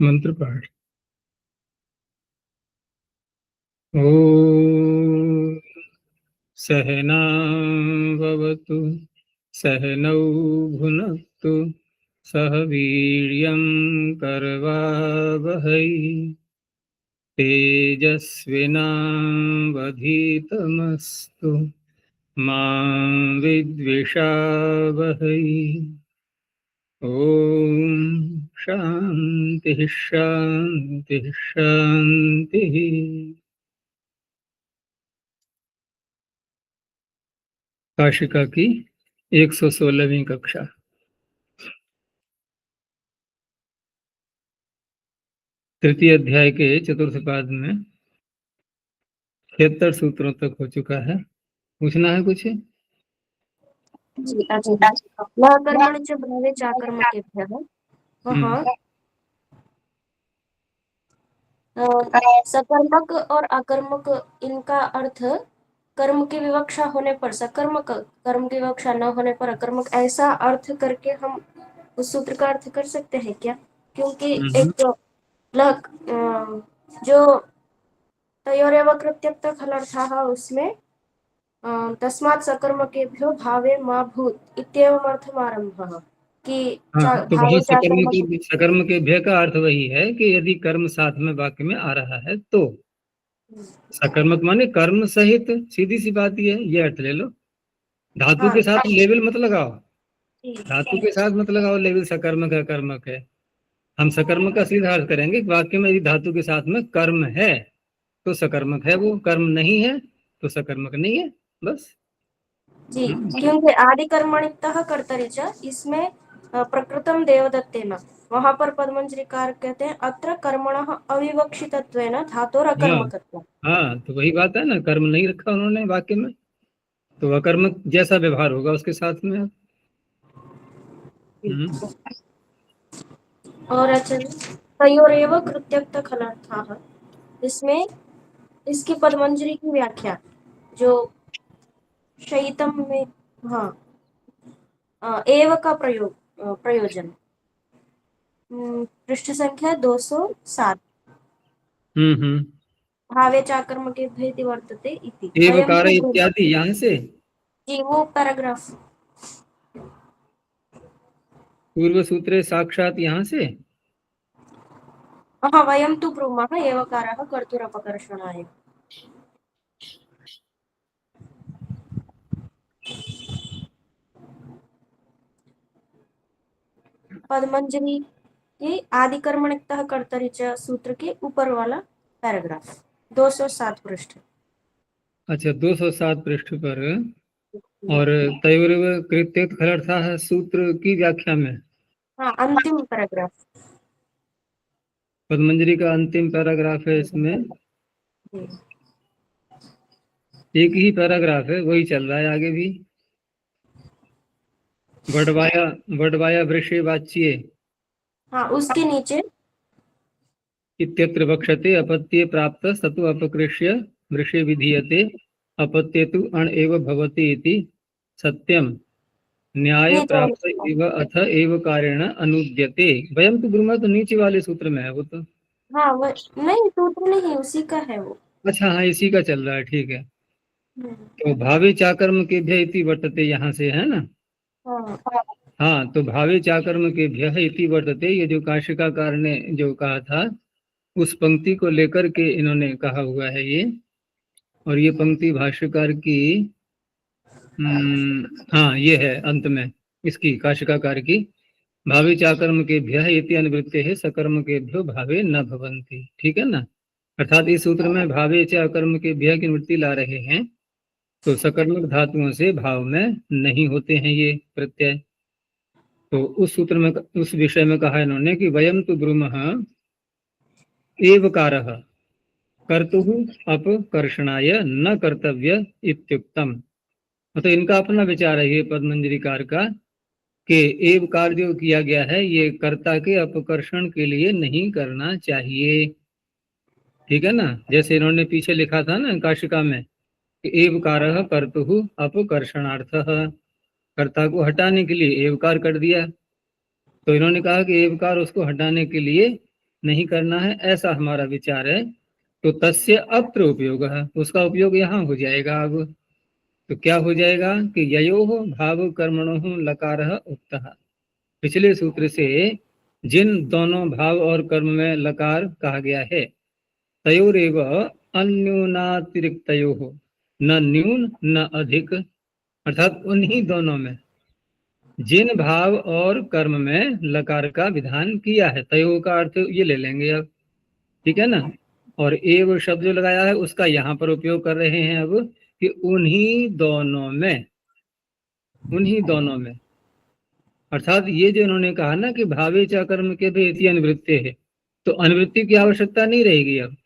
मंत्र पाठ। ओम सहनावतु सहनौ भुनक्तु सह वीर्यं करवावहै तेजस्विनावधीतमस्तु मा विद्विषावहै। ओम शांति शांति शांति। काशिका की 116वीं कक्षा। तृतीय अध्याय के चतुर्थ पाद में 76 सूत्रों तक हो चुका है। पूछना है कुछ? जी आचार्य। न कर्मणि च भावे चाकर्मकेभ्यः सकर्मक और अकर्मक, इनका अर्थ कर्म की विवक्षा होने पर सकर्मक, कर्म की विवक्षा न होने पर अकर्मक, ऐसा अर्थ करके हम उस सूत्र का अर्थ कर सकते हैं क्या? क्योंकि एक लक जो तयोरेव कृत्यक्त खलर्थाः उसमें तस्मात् सकर्मकेभ्यो भावे मा भूत् इत्येवम् अर्थमारम्भः कि तो वहाँ भावे सकर्म के भय का अर्थ वही है कि यदि कर्म साथ में वाक्य में आ रहा है तो सकर्मक माने कर्म सहित, सीधी सी बात ये अर्थ ले लो। धातु के साथ लेवल मत लगाओ, धातु के साथ मत लगाओ लेवल सकर्मक है कर्मक है। हम सकर्मक का सीधा अर्थ करेंगे वाक्य में यदि धातु के साथ में कर्म है तो सकर्मक है, वो कर्म नहीं है तो सकर्मक नहीं है, बस। जी, क्योंकि आदि कर्मणितः कर्तरि च, इसमें प्रकृतम देवदत्तेन, वहां पर पद्मंजरीकार कहते हैं अत्र कर्मणः अविवक्षितत्वेन धातोर अकर्मकत्वम्। हाँ, तो वही बात है ना, कर्म नहीं रखा उन्होंने वाक्य में, तो अकर्मक जैसा व्यवहार होगा उसके साथ में। और तयोरेव कृत्यक्त खलर्थाः, इसमें इसकी पद्मंजरी की व्याख्या जो शयितम में एव का प्रयोजन पृष्ठ संख्या 207। भावे चाकर्मके भेति वर्तते इति एवकार इत्यादि यहाँ से जी वो पैराग्राफ पूर्व सूत्रे साक्षात यहाँ से। हाँ, वयं तु ब्रूमः एवकारः कर्तुरपकर्षणाय। पद्मंजरी के आदि कर्मणितः कर्तरि च सूत्र के ऊपर वाला पैराग्राफ 207 पृष्ठ। अच्छा, 207 पृष्ठ पर। और तयोरेव कृत्यक्त खलर्थाः सूत्र की व्याख्या में हाँ, अंतिम पैराग्राफ पद्मंजरी का अंतिम पैराग्राफ है। इसमें एक ही पैराग्राफ है, वही चल रहा है आगे भी। वडवाया वृषे वाच्ये, हाँ, उसके नीचे इत्यत्र वक्षते अपत्ये प्राप्त सतु अपकृष्य वृषे विधीयते अपत्ये तु अण एव भवति इति सत्यम न्याय प्राप्त इव अथ एव कारेण अनुद्यते। वयम तो ब्रूमा तो नीचे वाले सूत्र में है वो तो। हाँ, वो नहीं, सूत्र नहीं, उसी का है वो। अच्छा, हाँ, इसी का चल रहा है, ठीक है। तो भावे चाकर्म के भय इति वर्तते यहाँ से है ना। हाँ, तो भावे चाकर्म के भय इति वर्तते, ये जो काशिकाकार ने जो कहा था उस पंक्ति को लेकर के इन्होंने कहा हुआ है ये। और ये पंक्ति भाष्यकार की हाँ, ये है अंत में इसकी काशिकाकार की। भावे चाकर्म के भय इति अनुवृत्ते है सकर्म के भ्यो भावे न भवन्ति, ठीक है ना। अर्थात इस सूत्र में भावे च अकर्म के भय की निवृत्ति ला रहे हैं, तो सकर्मक धातुओं से भाव में नहीं होते हैं ये प्रत्यय। तो उस सूत्र में उस विषय में कहा इन्होंने कि वयम तु ब्रूमः एवकारः कर्तुः अपकर्षणाय न कर्तव्य इत्युक्तम। तो इनका अपना विचार है ये पद्मंजरीकार का कि एवकार जो किया गया है ये कर्ता के अपकर्षण के लिए नहीं करना चाहिए, ठीक है ना। जैसे इन्होंने पीछे लिखा था ना काशिका में कि एवकारः कर्तुः अपकर्षणार्थः, कर्ता को हटाने के लिए एवकार कर दिया। तो इन्होंने कहा कि एवकार उसको हटाने के लिए नहीं करना है, ऐसा हमारा विचार है, तो तस्य अत्र उपयोग है, उसका उपयोग यहाँ हो जाएगा। अब तो क्या हो जाएगा कि ययोः भाव कर्मणोः लकारः उक्तः। पिछले सूत्र से जिन दोनों भाव और कर्म में लकार कहा गया है, तयोरेव अन्यूनातिरिक्तयोः, न न्यून न अधिक, अर्थात उन्हीं दोनों में जिन भाव और कर्म में लकार का विधान किया है, तयो का अर्थ ये ले लेंगे अब, ठीक है ना। और एव शब्द जो लगाया है उसका यहाँ पर उपयोग कर रहे हैं अब, कि उन्हीं दोनों में, अर्थात ये जो इन्होंने कहा ना कि भावे च कर्म के भी इति अनुवृत्ति है, तो अनुवृत्ति की आवश्यकता नहीं रहेगी। अब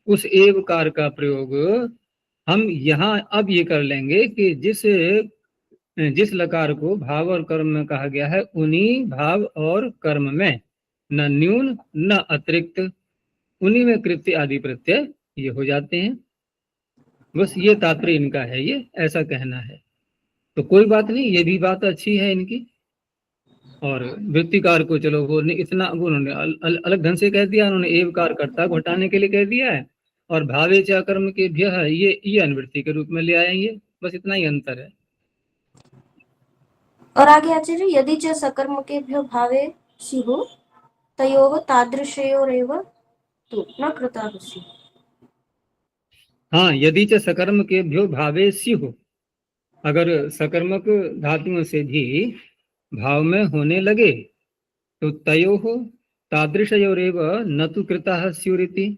उस एव कार का प्रयोग हम यहाँ अब ये कर लेंगे कि जिस लकार को भाव और कर्म में कहा गया है, उन्हीं भाव और कर्म में न न्यून न अतिरिक्त, उन्हीं में कृत्य आदि प्रत्यय ये हो जाते हैं। बस ये तात्पर्य इनका है, ये ऐसा कहना है। तो कोई बात नहीं, ये भी बात अच्छी है इनकी। और वृत्तिकार को चलो वो इतना वो उन्होंने अलग ढंग से कह दिया, उन्होंने एवकार कर्ता को हटाने के लिए कह दिया है, और भावे च कर्म के भ्य ये अनुवृत्ति के रूप में ले आएंगे, बस इतना ही अंतर है। और आगे आचार्य, यदि च सकर्म के भ्यो भावे स्युः तयोः तादृशयोरेव तु न कृतः स्युः। हाँ, यदि च सकर्म के भ्यो भावे स्युः, अगर सकर्मक धातुओं से भी भाव में होने लगे तो तयोः तादृशयोरेव न तु कृतः स्युरिति।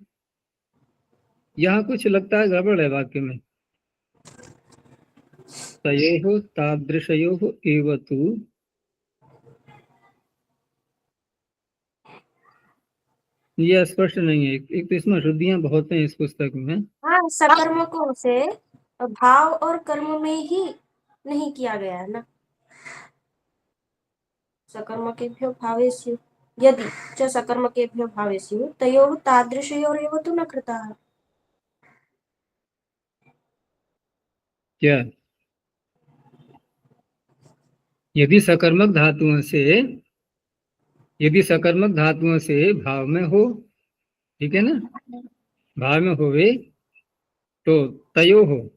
यहाँ कुछ लगता है गड़बड़ है वाक्य में। तयोः तादृशयोः एव तु, ये स्पष्ट नहीं है। एक तो इसमें शुद्धियां बहुत हैं इस पुस्तक में। हाँ, सकर्मकों से भाव और कर्म में ही नहीं किया गया है ना। सकर्म के भ्यो भावे स्युः, यदि च सकर्म के भ्यो भावे स्युः तयोः तादृशयोरेव तु न कृतः। क्या यदि सकर्मक धातुओं से भाव में हो, ठीक है ना, भाव में होवे तो तयोः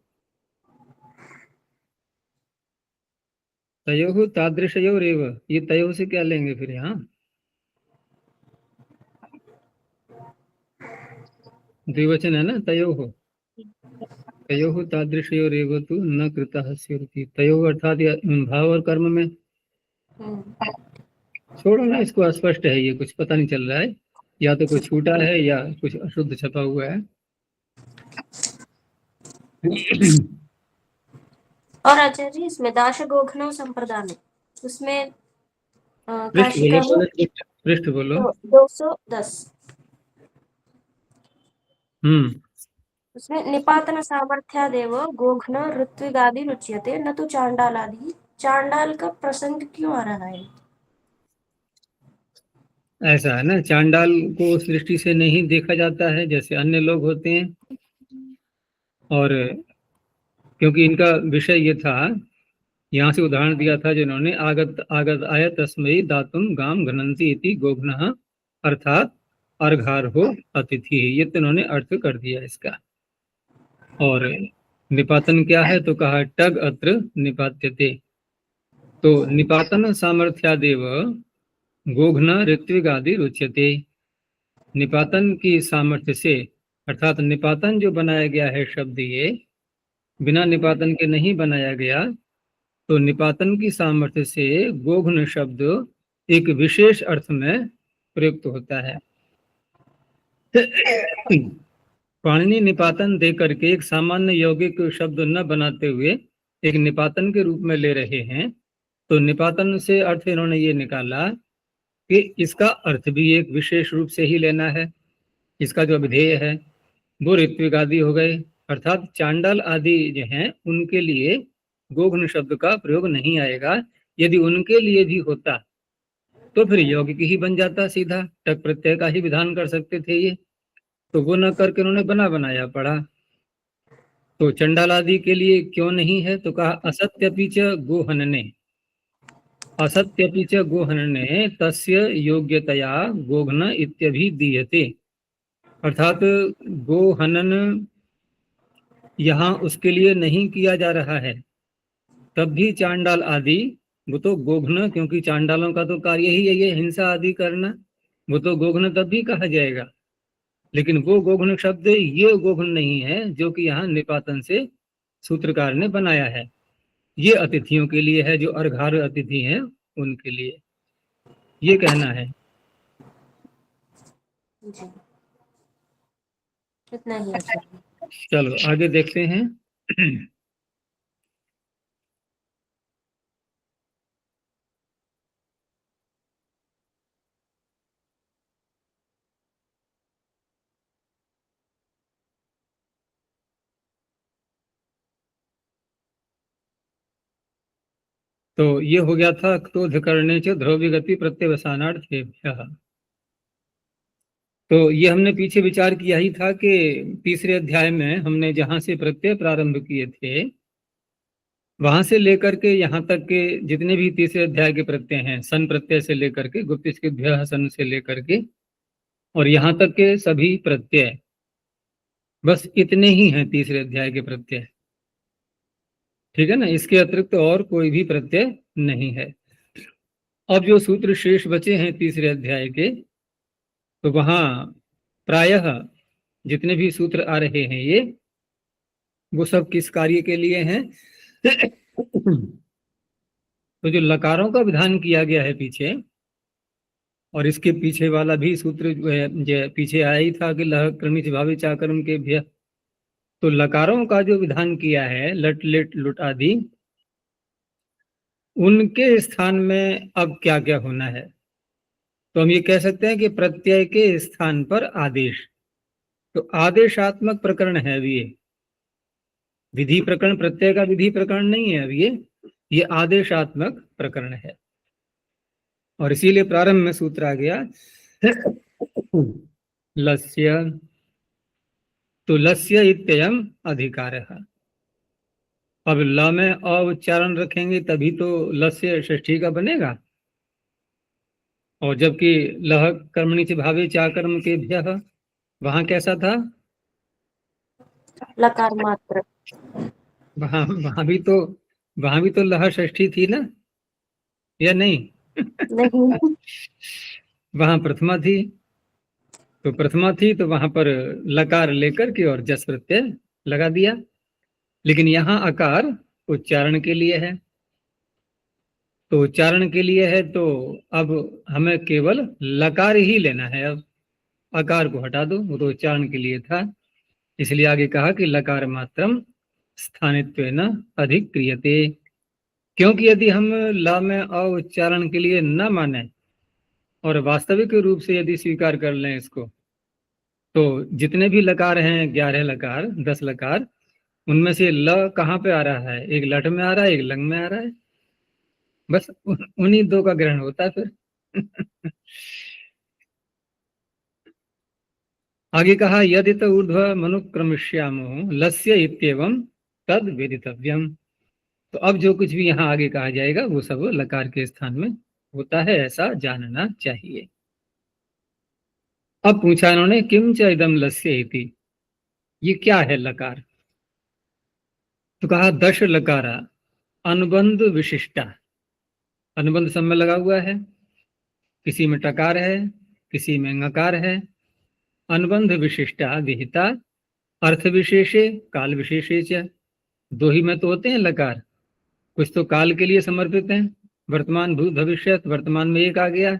तादृशयोरेव, ये तयोः से क्या लेंगे फिर यहाँ, द्विवचन है ना, तयोः तादृशयोरेव तु न कृतः स्युरिति। तयोः अर्थात भाव और कर्म में। छोड़ो ना इसको, अस्पष्ट है ये, कुछ पता नहीं चल रहा है, या तो कुछ छूटा है या कुछ अशुद्ध छपा हुआ है। और आचार्य इसमें दाशगोघ्न संप्रदान, उसमें पृष्ठ बोलो। 210 हम्म, उसमें निपातन सामर्थ्यादेव गोघ्न ऋत्विगादि रुच्यते न तो चांडालादि। चांडाल का प्रसंग क्यों आ रहा है? ऐसा है ना, चांडाल को उस दृष्टि से नहीं देखा जाता है जैसे अन्य लोग होते हैं, और क्योंकि इनका विषय ये था, यहाँ से उदाहरण दिया था जिन्होंने, आगत आगत आय तस्मयी दातुम गाम घनंती इति गोघ्नः, अर्थात अर्घार हो अतिथि, ये तो इन्होंने अर्थ कर दिया इसका। और निपातन क्या है, तो कहा टग अत्र निपात्यते, तो निपातन सामर्थ्यादेव गोघ्न ऋत्विगादि रुच्यते। निपातन की सामर्थ्य से, अर्थात निपातन जो बनाया गया है शब्द, ये बिना निपातन के नहीं बनाया गया, तो निपातन की सामर्थ्य से गोघ्न शब्द एक विशेष अर्थ में प्रयुक्त होता है। पाणिनि निपातन दे करके एक सामान्य यौगिक शब्द न बनाते हुए एक निपातन के रूप में ले रहे हैं, तो निपातन से अर्थ इन्होंने ये निकाला कि इसका अर्थ भी एक विशेष रूप से ही लेना है। इसका जो विधेय है वो ऋत्विक आदि हो गए, अर्थात चांडाल आदि जो हैं उनके लिए गोघ्न शब्द का प्रयोग नहीं आएगा। यदि उनके लिए भी होता तो फिर यौगिक ही बन जाता, सीधा टक प्रत्यय का ही विधान कर सकते थे ये, तो वो न करके उन्होंने बनाया पढ़ा। तो चंडाल आदि के लिए क्यों नहीं है, तो कहा असत्य पीछ गोहनने, असत्यपि च गोहनने तस्य योग्यतया गोघन इत्यभिधीयते। अर्थात गोहनन यहाँ उसके लिए नहीं किया जा रहा है, तब भी चांडाल आदि, वो तो गोघ्न, क्योंकि चांडालों का तो कार्य ही है ये हिंसा आदि करना, वो तो गोघ्न तब भी कहा जाएगा। लेकिन वो गोघ्न शब्द ये गोघ्न नहीं है जो कि यहाँ निपातन से सूत्रकार ने बनाया है। ये अतिथियों के लिए है, जो अर्घार अतिथि हैं उनके लिए ये कहना है। जी, इतना ही अच्छा। चलो आगे देखते हैं। तो ये हो गया था क्रोध करने च ध्रुव गति प्रत्यवसानार्थेभ्यः। तो ये हमने पीछे विचार किया ही था कि तीसरे अध्याय में हमने जहां से प्रत्यय प्रारंभ किए थे, वहां से लेकर के यहाँ तक के जितने भी तीसरे अध्याय के प्रत्यय हैं, सन प्रत्यय से लेकर के गुप्तिष्किभ्यः सन से लेकर के और यहाँ तक के सभी प्रत्यय, बस इतने ही हैं तीसरे अध्याय के प्रत्यय। ठीक है ना, इसके अतिरिक्त और कोई भी प्रत्यय नहीं है। अब जो सूत्र शेष बचे हैं तीसरे अध्याय के, तो वहां प्रायः जितने भी सूत्र आ रहे हैं ये, वो सब किस कार्य के लिए हैं? तो जो लकारों का विधान किया गया है पीछे, और इसके पीछे वाला भी सूत्र जो है, जो पीछे आया ही था कि लह क्रमित भावे चाकर्म के भ्य, तो लकारों का जो विधान किया है लट लेट लुट आदि, उनके स्थान में अब क्या क्या होना है? तो हम ये कह सकते हैं कि प्रत्यय के स्थान पर आदेश। तो आदेशात्मक प्रकरण है अभी ये, विधि प्रकरण, प्रत्यय का विधि प्रकरण नहीं है अभी ये आदेशात्मक प्रकरण है। और इसीलिए प्रारंभ में सूत्र आ गया लस्य, तो लस्य इत्ययम अधिकारः। अब ल में अ उच्चारण रखेंगे तभी तो लस्य षष्ठी का बनेगा, और जबकि लह कर्मणि च भावे चाकर्म के भ्यः, वहां कैसा था? लकार मात्र। वहां वहां भी तो लह षष्ठी थी ना, या नहीं? नहीं। वहां प्रथमा थी, तो प्रथमा थी तो वहां पर लकार लेकर के और जस प्रत्यय लगा दिया। लेकिन यहाँ अकार उच्चारण के लिए है, तो उच्चारण के लिए है, तो अब हमें केवल लकार ही लेना है। अब अकार को हटा दो, वो तो उच्चारण के लिए था। इसलिए आगे कहा कि लकार मात्रम स्थानित्वेन अधिक क्रियते, क्योंकि यदि हम ला में अ उच्चारण के लिए न माने और वास्तविक रूप से यदि स्वीकार कर लें इसको, तो जितने भी लकार हैं 11 लकार 10 लकार, उनमें से ल कहाँ पे आ रहा है? एक लट में आ रहा है, एक लंग में आ रहा है, बस उन्हीं दो का ग्रहण होता है फिर। आगे कहा यदि तो ऊर्ध्व मनुक्रमिष्यामो लस्य इत्येवं तद वेदितव्यम। तो अब जो कुछ भी यहाँ आगे कहा जाएगा वो सब लकार के स्थान में होता है, ऐसा जानना चाहिए। अब पूछा इन्होंने किम च इदम लस्य इति, ये क्या है लकार? तो कहा दश लकारा अनुबंध विशिष्टा, अनुबंध सब में लगा हुआ है, किसी में टकार है, किसी में ngकार है। अनुबंध विशिष्टा विहिता अर्थ विशेषे काल विशेषे च, दो ही में तो होते हैं लकार, कुछ तो काल के लिए समर्पित हैं, वर्तमान भूत भविष्यत, वर्तमान में एक आ गया,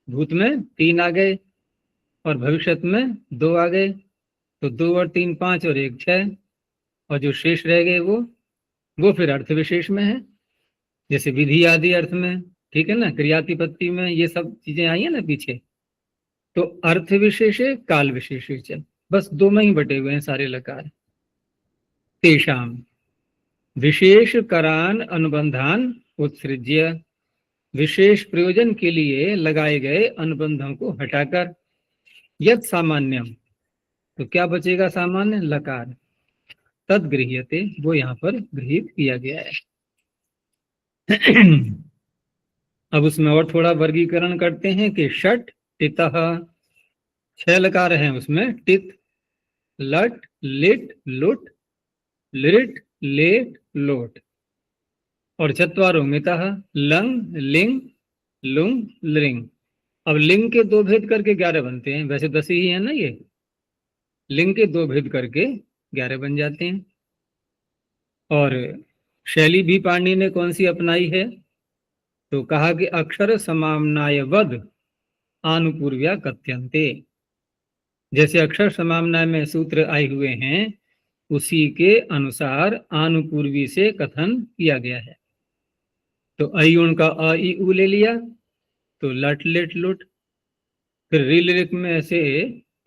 भूत में 3 आ गए और भविष्यत में 2 आ गए, तो 2 और 3 5 और 1 6, और जो शेष रह गए वो फिर अर्थ विशेष में है, जैसे विधि आदि अर्थ में, ठीक है ना, क्रियातिपत्ति में, ये सब चीजें आई है ना पीछे। तो अर्थ विशेषे काल विशेषे च, बस 2 में ही बटे हुए हैं सारे लकार। तेषाम विशेष करान अनुबंधान उत्सृज्य, विशेष प्रयोजन के लिए लगाए गए अनुबंधों को हटाकर, यद सामान्यम, तो क्या बचेगा? सामान्य लकार, तद गृह्यते, वो यहाँ पर गृहीत किया गया है। अब उसमें और थोड़ा वर्गीकरण करते हैं कि षट टितः, 6 लकार हैं उसमें, टित लट लिट लुट लिट लेट लोट, और चत्वारो मितः लंग लिंग लुंग लिंग। अब लिंग के 2 भेद करके 11 बनते हैं, वैसे 10 ही है ना, ये लिंग के 2 भेद करके 11 बन जाते हैं। और शैली भी पाणिनि ने कौन सी अपनाई है, तो कहा कि अक्षर समाम्नायवद आनुपूर्व्या कथ्यन्ते, जैसे अक्षर समाम्नाय में सूत्र आए हुए हैं उसी के अनुसार आनुपूर्वी से कथन किया गया है। तो अयुण का अ ई उ ले लिया तो लट लेट लुट, फिर री लिरिक में से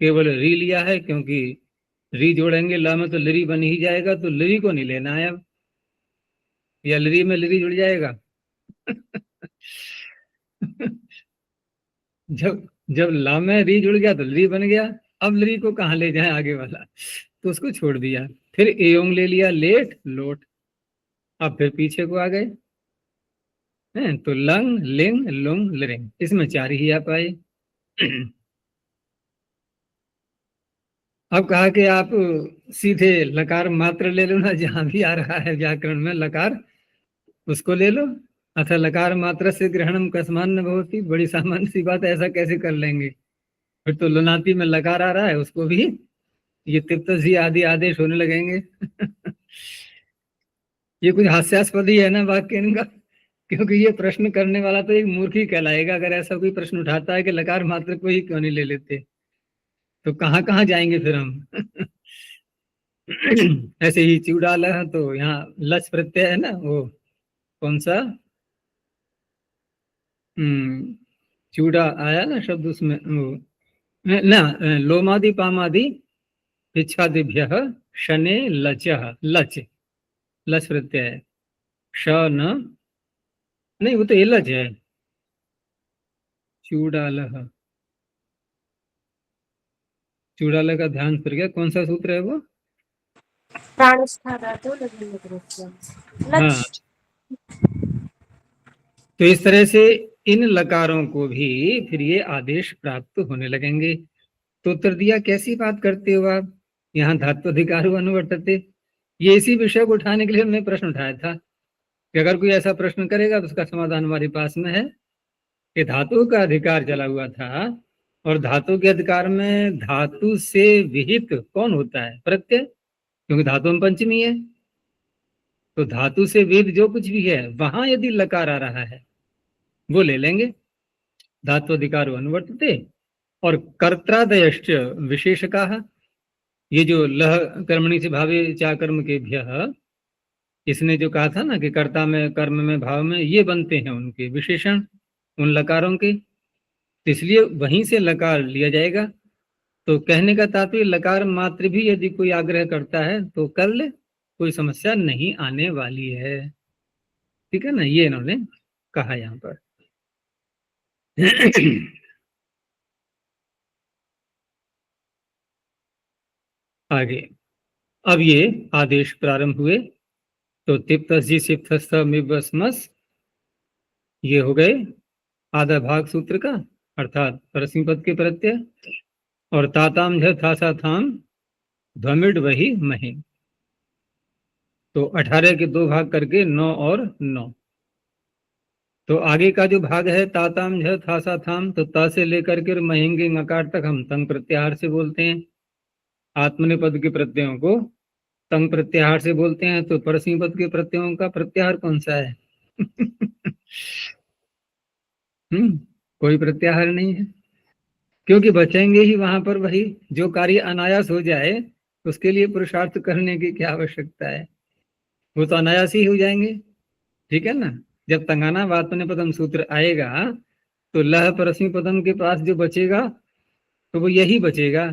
केवल री लिया है, क्योंकि री जोड़ेंगे ला में तो लिरी बन ही जाएगा, तो लिरी को नहीं लेना है अब, या लिरी में लिरी जुड़ जाएगा। जब जब ला में री जुड़ गया तो लिरी बन गया, अब लिरी को कहाँ ले जाए आगे वाला, तो उसको छोड़ दिया। फिर एयोंग ले लिया लेट लोट, अब फिर पीछे को आ गए हैं, तो लंग लिंग लुंग लिरिंग, इसमें 4 ही आ पाए। अब कहा कि आप सीधे लकार मात्र ले लो ना, जहां भी आ रहा है व्याकरण में लकार उसको ले लो। अथ लकार मात्र से ग्रहणम कस्मान न भवति, बड़ी सामान्य सी बात है, ऐसा कैसे कर लेंगे। फिर तो लुनाती में लकार आ रहा है, उसको भी ये तिप्तसी आदि आदेश होने लगेंगे। ये कुछ हास्यास्पद ही है ना वाक्य इनका, क्योंकि ये प्रश्न करने वाला तो एक मूर्ख ही कहलाएगा अगर ऐसा कोई प्रश्न उठाता है कि लकार मात्र को ही क्यों नहीं ले लेते, तो कहाँ कहाँ जाएंगे फिर हम। ऐसे ही चिवड़ाला है तो यहाँ लच प्रत्यय है ना, वो कौन सा चूड़ा आया ना शब्द उसमें, वो ना लोमादि पामादि इच्छादिभ्य शने लच, लच लच प्रत्यय है, श न नहीं, वो तो एलच है। चूड़ाल, चूड़ाल का ध्यान फिर गया, कौन सा सूत्र है वो। प्राणस्था धातु लघु लघु हाँ, लच। तो इस तरह से इन लकारों को भी फिर ये आदेश प्राप्त होने लगेंगे। तो उत्तर दिया, कैसी बात करते हो आप, यहाँ धातु अधिकार अनुवर्तते। ये इसी विषय को उठाने के लिए हमने प्रश्न उठाया था कि अगर कोई ऐसा प्रश्न करेगा तो उसका समाधान हमारे पास में है कि धातु का अधिकार चला हुआ था, और धातु के अधिकार में धातु से विहित कौन होता है, प्रत्यय, क्योंकि धातु में पंचमी है। तो धातु से विहित जो कुछ भी है वहां यदि लकार आ रहा है वो ले लेंगे, धातु अधिकार अनुवर्तते। और कर्त्रादयश्च विशेषकाः, ये जो लह कर्मणि से भावे चा कर्म के भ्यः, इसने जो कहा था ना कि कर्ता में कर्म में भाव में ये बनते हैं उनके विशेषण, उन लकारों के, तो इसलिए वहीं से लकार लिया जाएगा। तो कहने का तात्पर्य लकार मात्र भी यदि कोई आग्रह करता है तो कर ले, कोई समस्या नहीं आने वाली है। ठीक है ना, ये इन्होंने कहा यहाँ पर। आगे अब ये आदेश प्रारंभ हुए, तो तिप्तजी सिप्तस्तमिबस्मस, ये हो गए आधा भाग सूत्र का, अर्थात परस्मी पद के प्रत्यय। और ताताम झ थासा थाम ध्वमिड वही मही, तो 18 के 2 भाग करके 9 और 9। तो आगे का जो भाग है ताताम झ थासा थाम, तो ता से लेकर के महेंगे नकार तक हम तंग प्रत्याहार से बोलते हैं। आत्मनेपद के प्रत्ययों को तंग प्रत्याहार से बोलते हैं, तो परस्मी पद के प्रत्ययों का प्रत्याहार कौन सा है। कोई प्रत्याहार नहीं है, क्योंकि बचेंगे ही वहां पर वही जो कार्य अनायास हो जाए, उसके लिए पुरुषार्थ करने की क्या आवश्यकता है, वो तो अनायास ही हो जाएंगे। ठीक है ना, जब तंगाना वातने पदम सूत्र आएगा तो लह परस्मी पदम के पास जो बचेगा तो वो यही बचेगा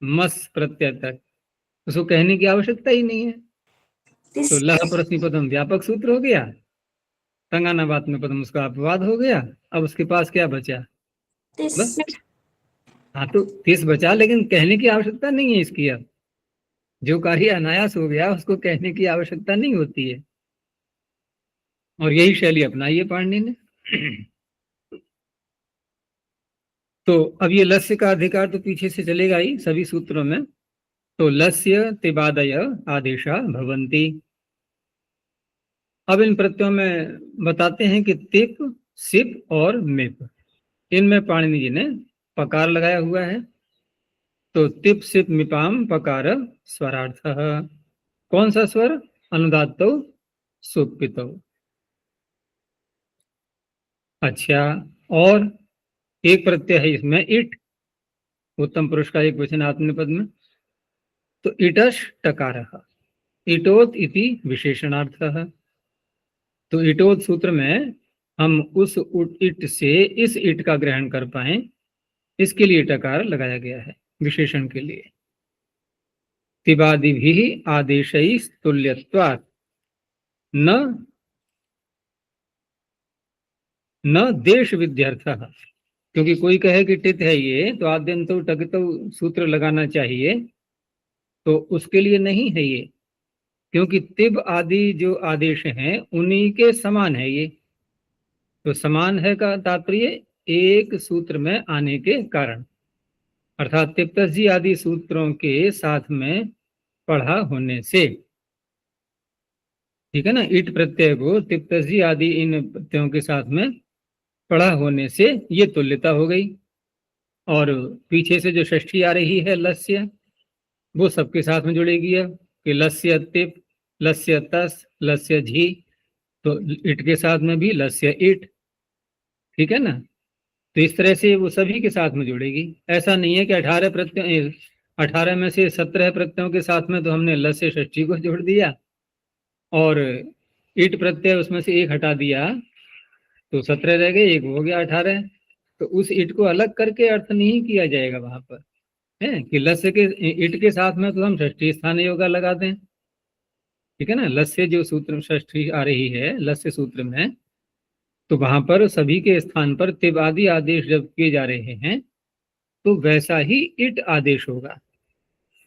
मस प्रत्यय तक, उसको कहने की आवश्यकता ही नहीं है। तो लह परस्मी पदम व्यापक सूत्र हो गया, तंगाना वातने पदम उसका अपवाद हो गया, अब उसके पास क्या बचा, बस। हाँ, तो 30 बचा, लेकिन कहने की आवश्यकता नहीं है इसकी। अब जो कार्य अनायास हो गया उसको कहने की आवश्यकता नहीं होती है, और यही शैली अपनाई है पाणिनि ने। तो अब ये लस्य का अधिकार तो पीछे से चलेगा ही सभी सूत्रों में। तो लस्य तिबादय आदेशा भवन्ति। अब इन प्रत्ययों में बताते हैं कि तिप, सिप और मिप, इनमें पाणिनि जी ने पकार लगाया हुआ है। तो तिप सिप मिपाम पकार स्वरार्थ। कौन सा स्वर? अनुदात्तो सुपितो। अच्छा, और एक प्रत्यय है इसमें इट, उत्तम पुरुष का एक वचन आत्मनेपद में। तो इटश टकारः, इटोत इति विशेषणार्थः। तो इटोत सूत्र में हम उस इट से इस इट का ग्रहण कर पाए, इसके लिए टकार लगाया गया है विशेषण के लिए। तिबादिभिः आदेशैः तुल्यत्वात् न न देश विध्यर्थः। क्योंकि कोई कहे कि टित है ये, तो आद्यंतो टकितो सूत्र लगाना चाहिए, तो उसके लिए नहीं है ये। क्योंकि तिब आदि जो आदेश हैं उन्हीं के समान है ये। तो समान है का तात्पर्य एक सूत्र में आने के कारण, अर्थात तिप्तजी आदि सूत्रों के साथ में पढ़ा होने से। ठीक है ना, ईट प्रत्यय को तिप्तजी आदि इन प्रत्ययों के साथ में पढ़ा होने से ये तुल्यता हो गई। और पीछे से जो षष्ठी आ रही है लस्य, वो सबके साथ में जुड़ेगी अब कि लस्य तिप, लस्य तस, लस्य झी। तो इट के साथ में भी लस्य इट। ठीक है ना, तो इस तरह से वो सभी के साथ में जुड़ेगी। ऐसा नहीं है कि 18 प्रत्यय, 18 में से 17 प्रत्ययों के साथ में तो हमने लस्य षष्ठी को जोड़ दिया और इट प्रत्यय उसमें से एक हटा दिया, तो 17 रह गए, एक हो गया 18। तो उस इट को अलग करके अर्थ नहीं किया जाएगा वहां पर, है कि लस्य के इट के साथ में तो हम षष्ठी स्थान योगा लगा दें। ठीक है ना, लस्य जो सूत्र षष्ठी आ रही है लस्य सूत्र में, तो वहां पर सभी के स्थान पर तिब आदि आदेश जब किए जा रहे हैं तो वैसा ही इट आदेश होगा।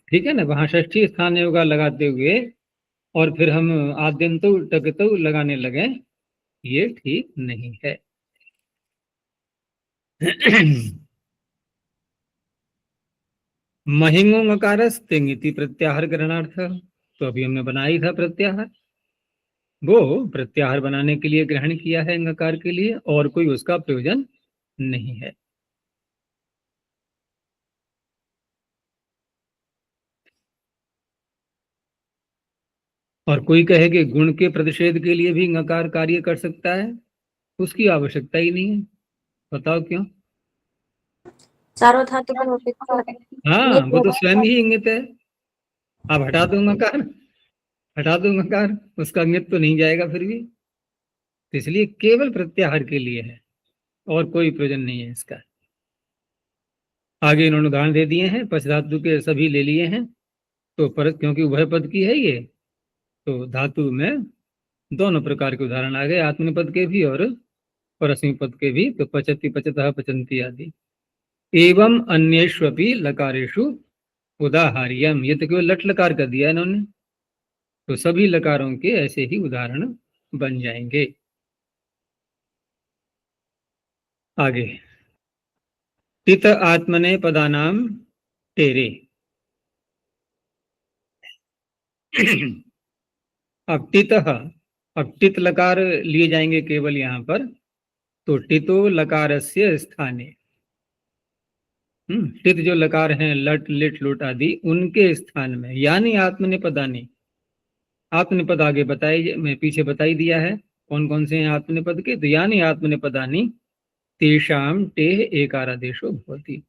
ठीक है ना, वहां षष्ठी स्थान योगा लगाते हुए और फिर हम आद्यंतो टकतो लगाने लगे, ये ठीक नहीं है। महिंगो मकारस तिंगिति प्रत्याहार ग्रहणार्थ। तो अभी हमने बनाई था प्रत्याहार, वो प्रत्याहार बनाने के लिए ग्रहण किया है अंगकार के लिए, और कोई उसका प्रयोजन नहीं है। और कोई कहे कि गुण के प्रतिषेध के लिए भी ngकार कार्य कर सकता है, उसकी आवश्यकता ही नहीं है। बताओ क्यों? चारों धातु में अपेक्षा हाँ, नियत वो तो होगा। स्वयं ही इंगित है। आप हटा दो ngकार, हटा दो ngकार, उसका इंगित तो नहीं जाएगा फिर भी। तो इसलिए केवल प्रत्याहार के लिए है और कोई प्रयोजन नहीं है इसका। आगे इन्होंने उदाहरण दे दिए हैं, पच धातु के सभी ले लिए हैं। तो पर क्योंकि उभय पद की है ये, तो धातु में दोनों प्रकार के उदाहरण आ गए, आत्मनिपद के भी और परस्मै पद के भी। तो पचति पचतः पचंती आदि। एवं अन्येष्वपि लकारेषु उदाहार्यम, ये तो केवल लट लकार कर दिया इन्होंने, तो सभी लकारों के ऐसे ही उदाहरण बन जाएंगे। आगे टित आत्मने पदानाम टेरे। अब टित, अब टित लकार लिए जाएंगे केवल यहाँ पर। तो टितो लकारस्य स्थाने, टित जो लकार हैं लट लिट लुट आदि, उनके स्थान में, यानी आत्मनिपदानी। आत्मनिपद आगे बताई, मैं पीछे बताई दिया है कौन कौन से हैं आत्मनिपद के। तो यानी आत्मनिपदानी तेषाम टेह एकारादेशो भवति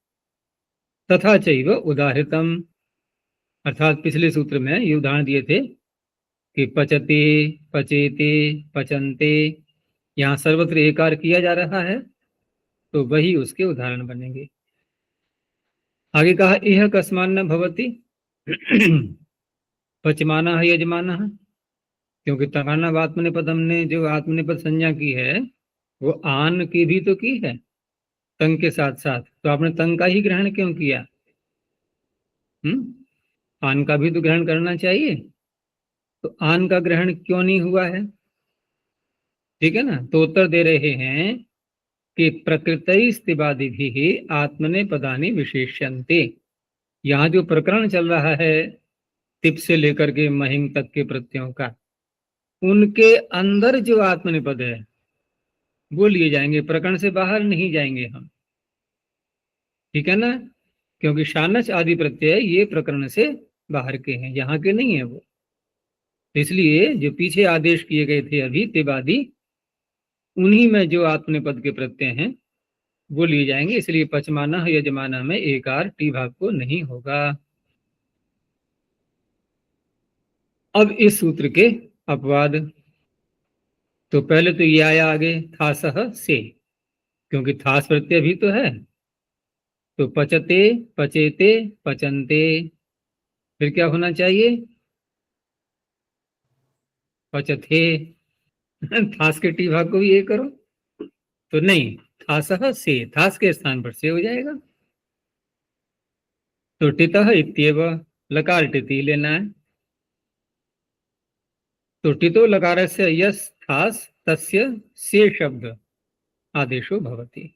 तथा चैव उदाहृतम। अर्थात पिछले सूत्र में ये उदाहरण दिए थे कि पचते, पचेते, पचनते, यहाँ सर्वत्र एकार किया जा रहा है, तो वही उसके उदाहरण बनेंगे। आगे कहा यह कस्मान न भवती। पचमाना है यजमाना है, क्योंकि तकाना आत्मनिपद हमने जो आत्मनिपद संज्ञा की है वो आन की भी तो की है तंग के साथ साथ, तो आपने तंग का ही ग्रहण क्यों किया? आन का भी तो ग्रहण करना चाहिए, तो आन का ग्रहण क्यों नहीं हुआ है? ठीक है ना। तो उत्तर दे रहे हैं कि प्रकृतैस्तिवादि भी आत्मने पदानि विशेष्यन्ते। यहाँ जो प्रकरण चल रहा है तिप से लेकर के महिम तक के प्रत्ययों का, उनके अंदर जो आत्मनिपद है वो लिए जाएंगे, प्रकरण से बाहर नहीं जाएंगे हम। ठीक है ना, क्योंकि शानच आदि प्रत्यय ये प्रकरण से बाहर के हैं, यहाँ के नहीं है वो। इसलिए जो पीछे आदेश किए गए थे अभी तिवादी, उन्हीं में जो आत्मनिपद के प्रत्यय हैं वो लिए जाएंगे। इसलिए पचमाना यजमाना में एकार टी भाग को नहीं होगा। अब इस सूत्र के अपवाद, तो पहले तो ये आया आगे थासह से, क्योंकि थास प्रत्यय भी तो है। तो पचते, पचेते, पचनते, फिर क्या होना चाहिए? पचथे। थास के टी भाग को भी ये करो तो नहीं, थासह से, थास के स्थान पर से हो जाएगा। तो टितः इत्येव, लकार टिति लेना है। तो टितो लकार से यस थास तस्य से शब्द आदेशो भवति।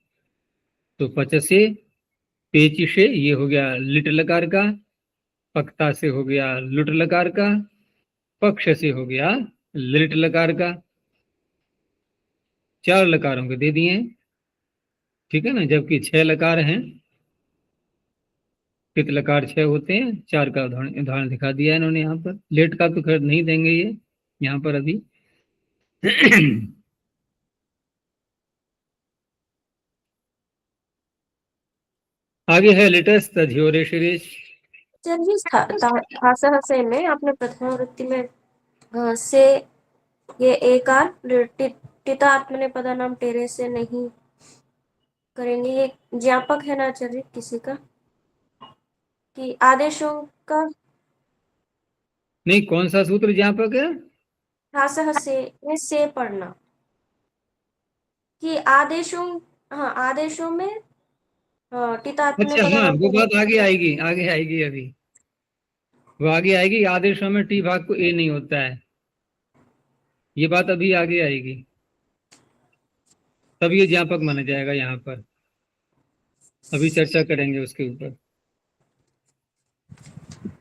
तो पचसे, पेचिशे ये हो गया लिट लकार का, पक्ता से हो गया लुट लकार का, पक्ष से हो गया लिट लकार का। 4 लकारों के दे दिए हैं। ठीक है ना, जबकि 6 लकार हैं। पित लकार 6 होते हैं, 4 का उदाहरण दिखा दिया इन्होंने यहाँ पर। लेट का तो खैर नहीं देंगे ये यहाँ पर अभी। आगे है लिटस तझोरे शिरेश। चलिए थासह से में आपने प्रथमा वृत्ति में से ये एकार टिता आत्मने पदा नाम टेरे से नहीं करेंगे। ये ज्ञापक है ना आचार्य किसी का कि आदेशों का? नहीं, कौन सा सूत्र ज्ञापक है? थासह से पढ़ना कि आदेशों, हाँ आदेशों में टिता आत्मने अच्छा पदा हाँ, नाम वो टेरे बात आगे आएगी, आगे आएगी अभी, वो आगे आएगी। आदेशों में टी भाग को ए नहीं होता है, ये बात अभी आगे आएगी, तब ये ज्ञापक माना जाएगा यहाँ पर। अभी चर्चा करेंगे उसके ऊपर।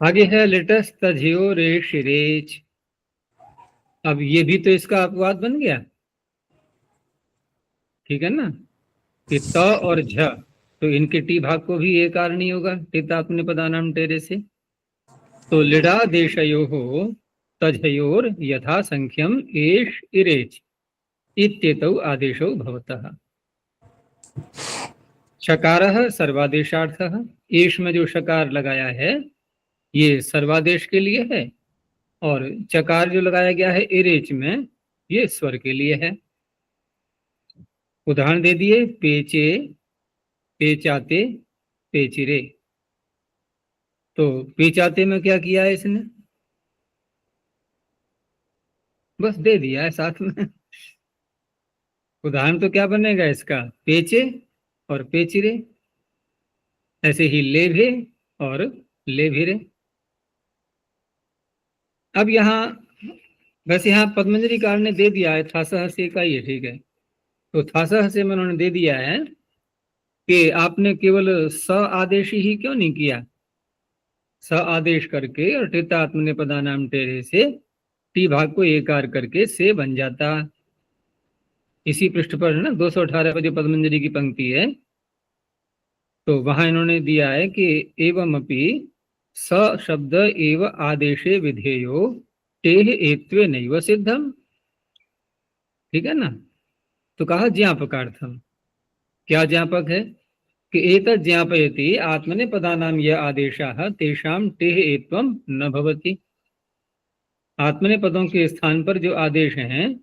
आगे है लिटस तझियो रे शिरेच। अब ये भी तो इसका अपवाद बन गया। ठीक है ना, कि त और झ, तो इनके टी भाग को भी एक कार नहीं होगा टिता अपने पदानाम टेरे से। तो लिडा देशयो हो तझयोर यथा संख्यम एष इरेच इत्येतौ आदेशो भवतः। शकारः सर्वादेशार्थः, एष में जो शकार लगाया है ये सर्वादेश के लिए है, और चकार जो लगाया गया है इरेच में ये स्वर के लिए है। उदाहरण दे दिए, पेचे, पेचाते, पेचिरे। तो पेचाते में क्या किया है इसने? बस दे दिया है साथ में। उदाहरण तो क्या बनेगा इसका? पेचे और पेचिरे। ऐसे ही लेभे और लेभिरे। अब यहाँ वैसे यहाँ पद्मंजलिकार ने दे दिया है थासह से का, ये ठीक है। तो थासह से में उन्होंने दे दिया है कि आपने केवल स आदेश ही क्यों नहीं किया? स आदेश करके और टितात्मने पदानाम टेरे से टी भाग को एकार करके से बन जाता। इसी पृष्ठ पर है ना 218 पर जो पद्मंजलि की पंक्ति है, तो वहां इन्होंने दिया है कि एवं अपि स शब्द एव आदेशे विधेयो टेह एत्वे नैव सिद्धम। ठीक है ना, तो कहा ज्ञापकार्थम। क्या ज्ञापक है? कि एतत् ज्ञापयति आत्मने पदानाम यह आदेशाः तेषां टेह एत्वं न भवति। आत्मने पदों के स्थान पर जो आदेश हैं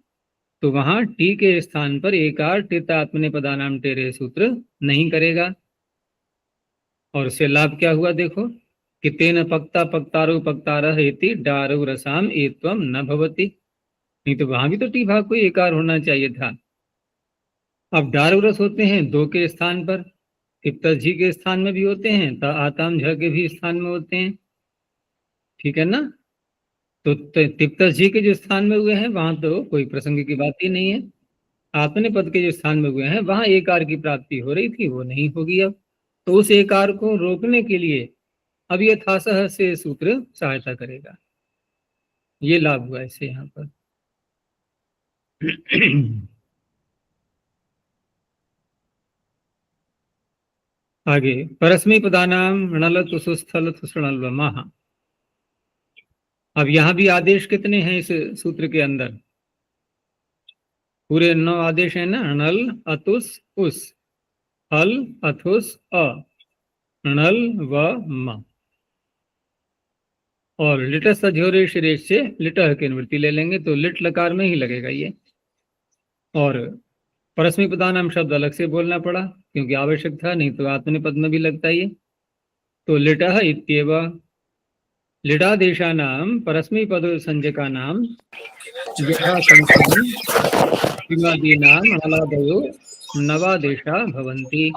तो वहां टी के स्थान पर एकार टित आत्मने पदानाम टेरे सूत्र नहीं करेगा। और उससे लाभ क्या हुआ देखो, कि तेन पक्ता पक्तारो पक्तारः इति डारौ रसाम एत्वं न भवति। नहीं तो वहां भी तो टी भाग को एकार होना चाहिए था। अब डारौ रस होते हैं 2 के स्थान पर, तिप्तस झी के स्थान में भी होते हैं, तो आताम झ के भी स्थान में होते हैं। ठीक है ना, तो तिप्तस झी के जो स्थान में हुए हैं वहां तो कोई प्रसंग की बात ही नहीं है। आत्मने पद के जो स्थान में हुए हैं वहां एकार की प्राप्ति हो रही थी, वो नहीं होगी अब। तो उस एकार को रोकने के लिए अब यथासह से सूत्र सहायता करेगा। ये लाभ हुआ इससे यहाँ पर। आगे परस्मै पदानाम णल तुसुस्थल तुसणल्वमः। अब यहाँ भी आदेश कितने हैं इस सूत्र के अंदर? पूरे 9 आदेश है ना। णल अतुस उस, हल अथुस अ, णल व म। और लिट सझोरे शिरेश से लिटह की निवृत्ति ले लेंगे तो लिट लकार में ही लगेगा ये। और परस्मै पदानाम शब्द अलग से बोलना पड़ा क्योंकि आवश्यक था, नहीं तो आत्मनिपद में भी लगता ये। तो लिटह इत्येव लिटादेशानाम परस्मैपद संज्ञकानाम यथा संख्याम इमादीनाम अनादयो नवादेशा भवन्ति।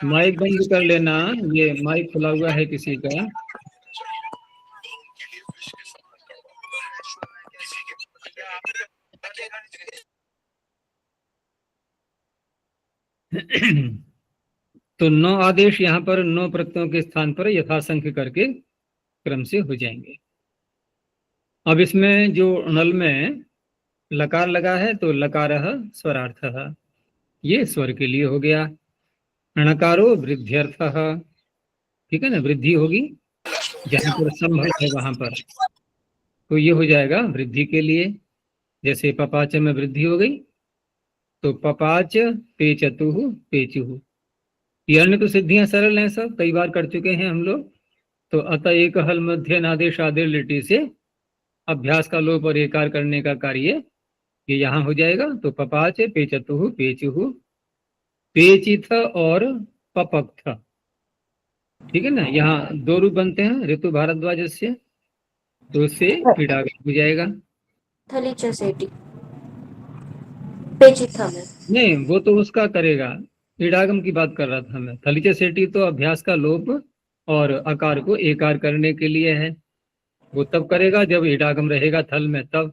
माइक बंद कर लेना, ये माइक खुला हुआ है किसी का। तो 9 आदेश यहाँ पर 9 प्रत्ययों के स्थान पर यथासंख्य करके क्रम से हो जाएंगे। अब इसमें जो णल में लकार लगा है तो लकारः स्वरार्थः, ये स्वर के लिए हो गया। णकारो वृद्ध्यर्थः, ठीक है ना, वृद्धि होगी जहां पर संभव है वहां पर, तो ये हो जाएगा वृद्धि के लिए। जैसे पपाच में वृद्धि हो गई तो पपाच पेचतुः पेचुः। ये अन्य तो सिद्धियां सरल हैं, सब कई बार कर चुके हैं हम लोग। तो अतः एक हल मध्य नादेश आदेश लिटि से अभ्यास का लोप और एकार करने का कार्य ये यहाँ हो जाएगा। तो पपाच पेचतुः पेचुः, पेचिथ और पपक्थ, ठीक है ना। यहाँ 2 रूप बनते हैं ऋतु भारद्वाज से, तो उससे इडागम हो जाएगा। थली चसेटी पेचिथा में नहीं, वो तो उसका करेगा, इडागम की बात कर रहा था मैं। थलीच सेठी तो अभ्यास का लोप और आकार को एकार करने के लिए है, वो तब करेगा जब इडागम रहेगा थल में तब।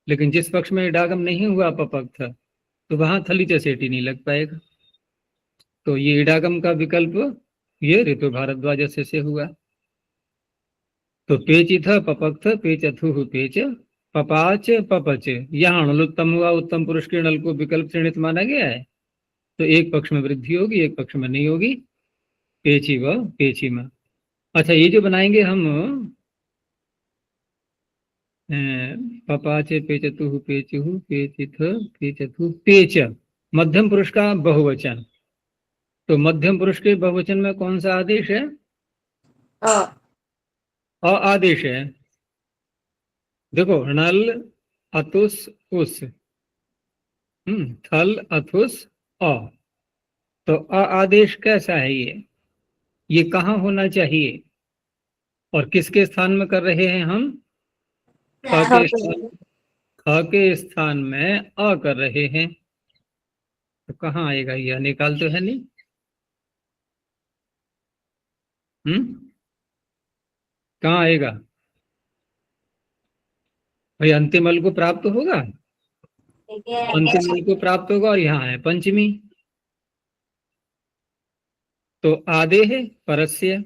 लेकिन जिस पक्ष में इडागम नहीं हुआ पपक्थ, तो वहां थलीच सेठी नहीं लग पाएगा। तो ये इडागम का विकल्प ये ऋतु भारद्वाज से हुआ। तो पेचिथ पपक्थ पेचथु पेच पपाच पपच, यहाँ अणुत्तम हुआ, उत्तम पुरुष के नल को विकल्प श्रेणित माना गया है। तो एक पक्ष में वृद्धि होगी, एक पक्ष में नहीं होगी, पेची व पेची में। अच्छा, ये जो बनाएंगे हम पपाच पेचतु पेचु पेचिथ पेचथु पेच, मध्यम पुरुष का बहुवचन। तो मध्यम पुरुष के बहुवचन में कौन सा आदेश है? अ आदेश है। देखो, नल अतुस उस, थल अथुस अ। तो अ आदेश कैसा है? ये कहाँ होना चाहिए और किसके स्थान में कर रहे हैं हम? ख के स्थान में अ कर रहे हैं। तो कहाँ आएगा? यह निकाल तो है नहीं। कहाँ आएगा भाई? अंतिम अल को प्राप्त होगा, अंतिम अल को प्राप्त होगा, और यहाँ है पंचमी। तो आदे है परस्य,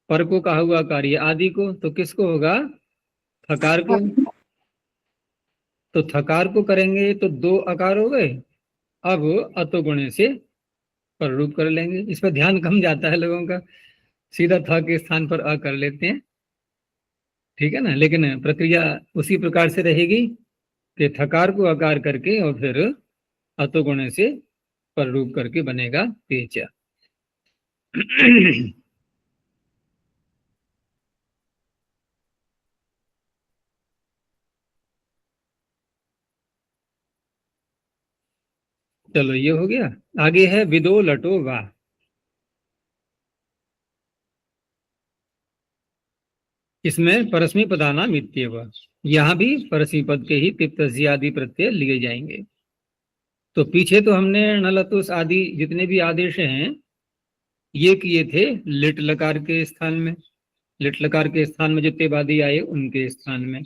पर को कहा हुआ कार्य आदि को, तो किसको होगा? थकार को। तो थकार को करेंगे तो 2 आकार हो गए। अब अतो गुणे से पर रूप कर लेंगे। इस पर ध्यान कम जाता है लोगों का, सीधा थ के स्थान पर अ कर लेते हैं, ठीक है ना। लेकिन प्रक्रिया उसी प्रकार से रहेगी कि थकार को आकार करके और फिर अतो गुणे से पर रूप करके बनेगा पेचा। चलो, ये हो गया। आगे है विदो लटो वाह। इसमें परस्मी पदानाम इत्येव, यहाँ भी परस्मी पद के ही तिप्त आदि प्रत्यय लिए जाएंगे। तो पीछे तो हमने नलतुस आदि जितने भी आदेश हैं ये किए थे लिट लकार के स्थान में, लिट लकार के स्थान में जो तेबादी आए उनके स्थान में।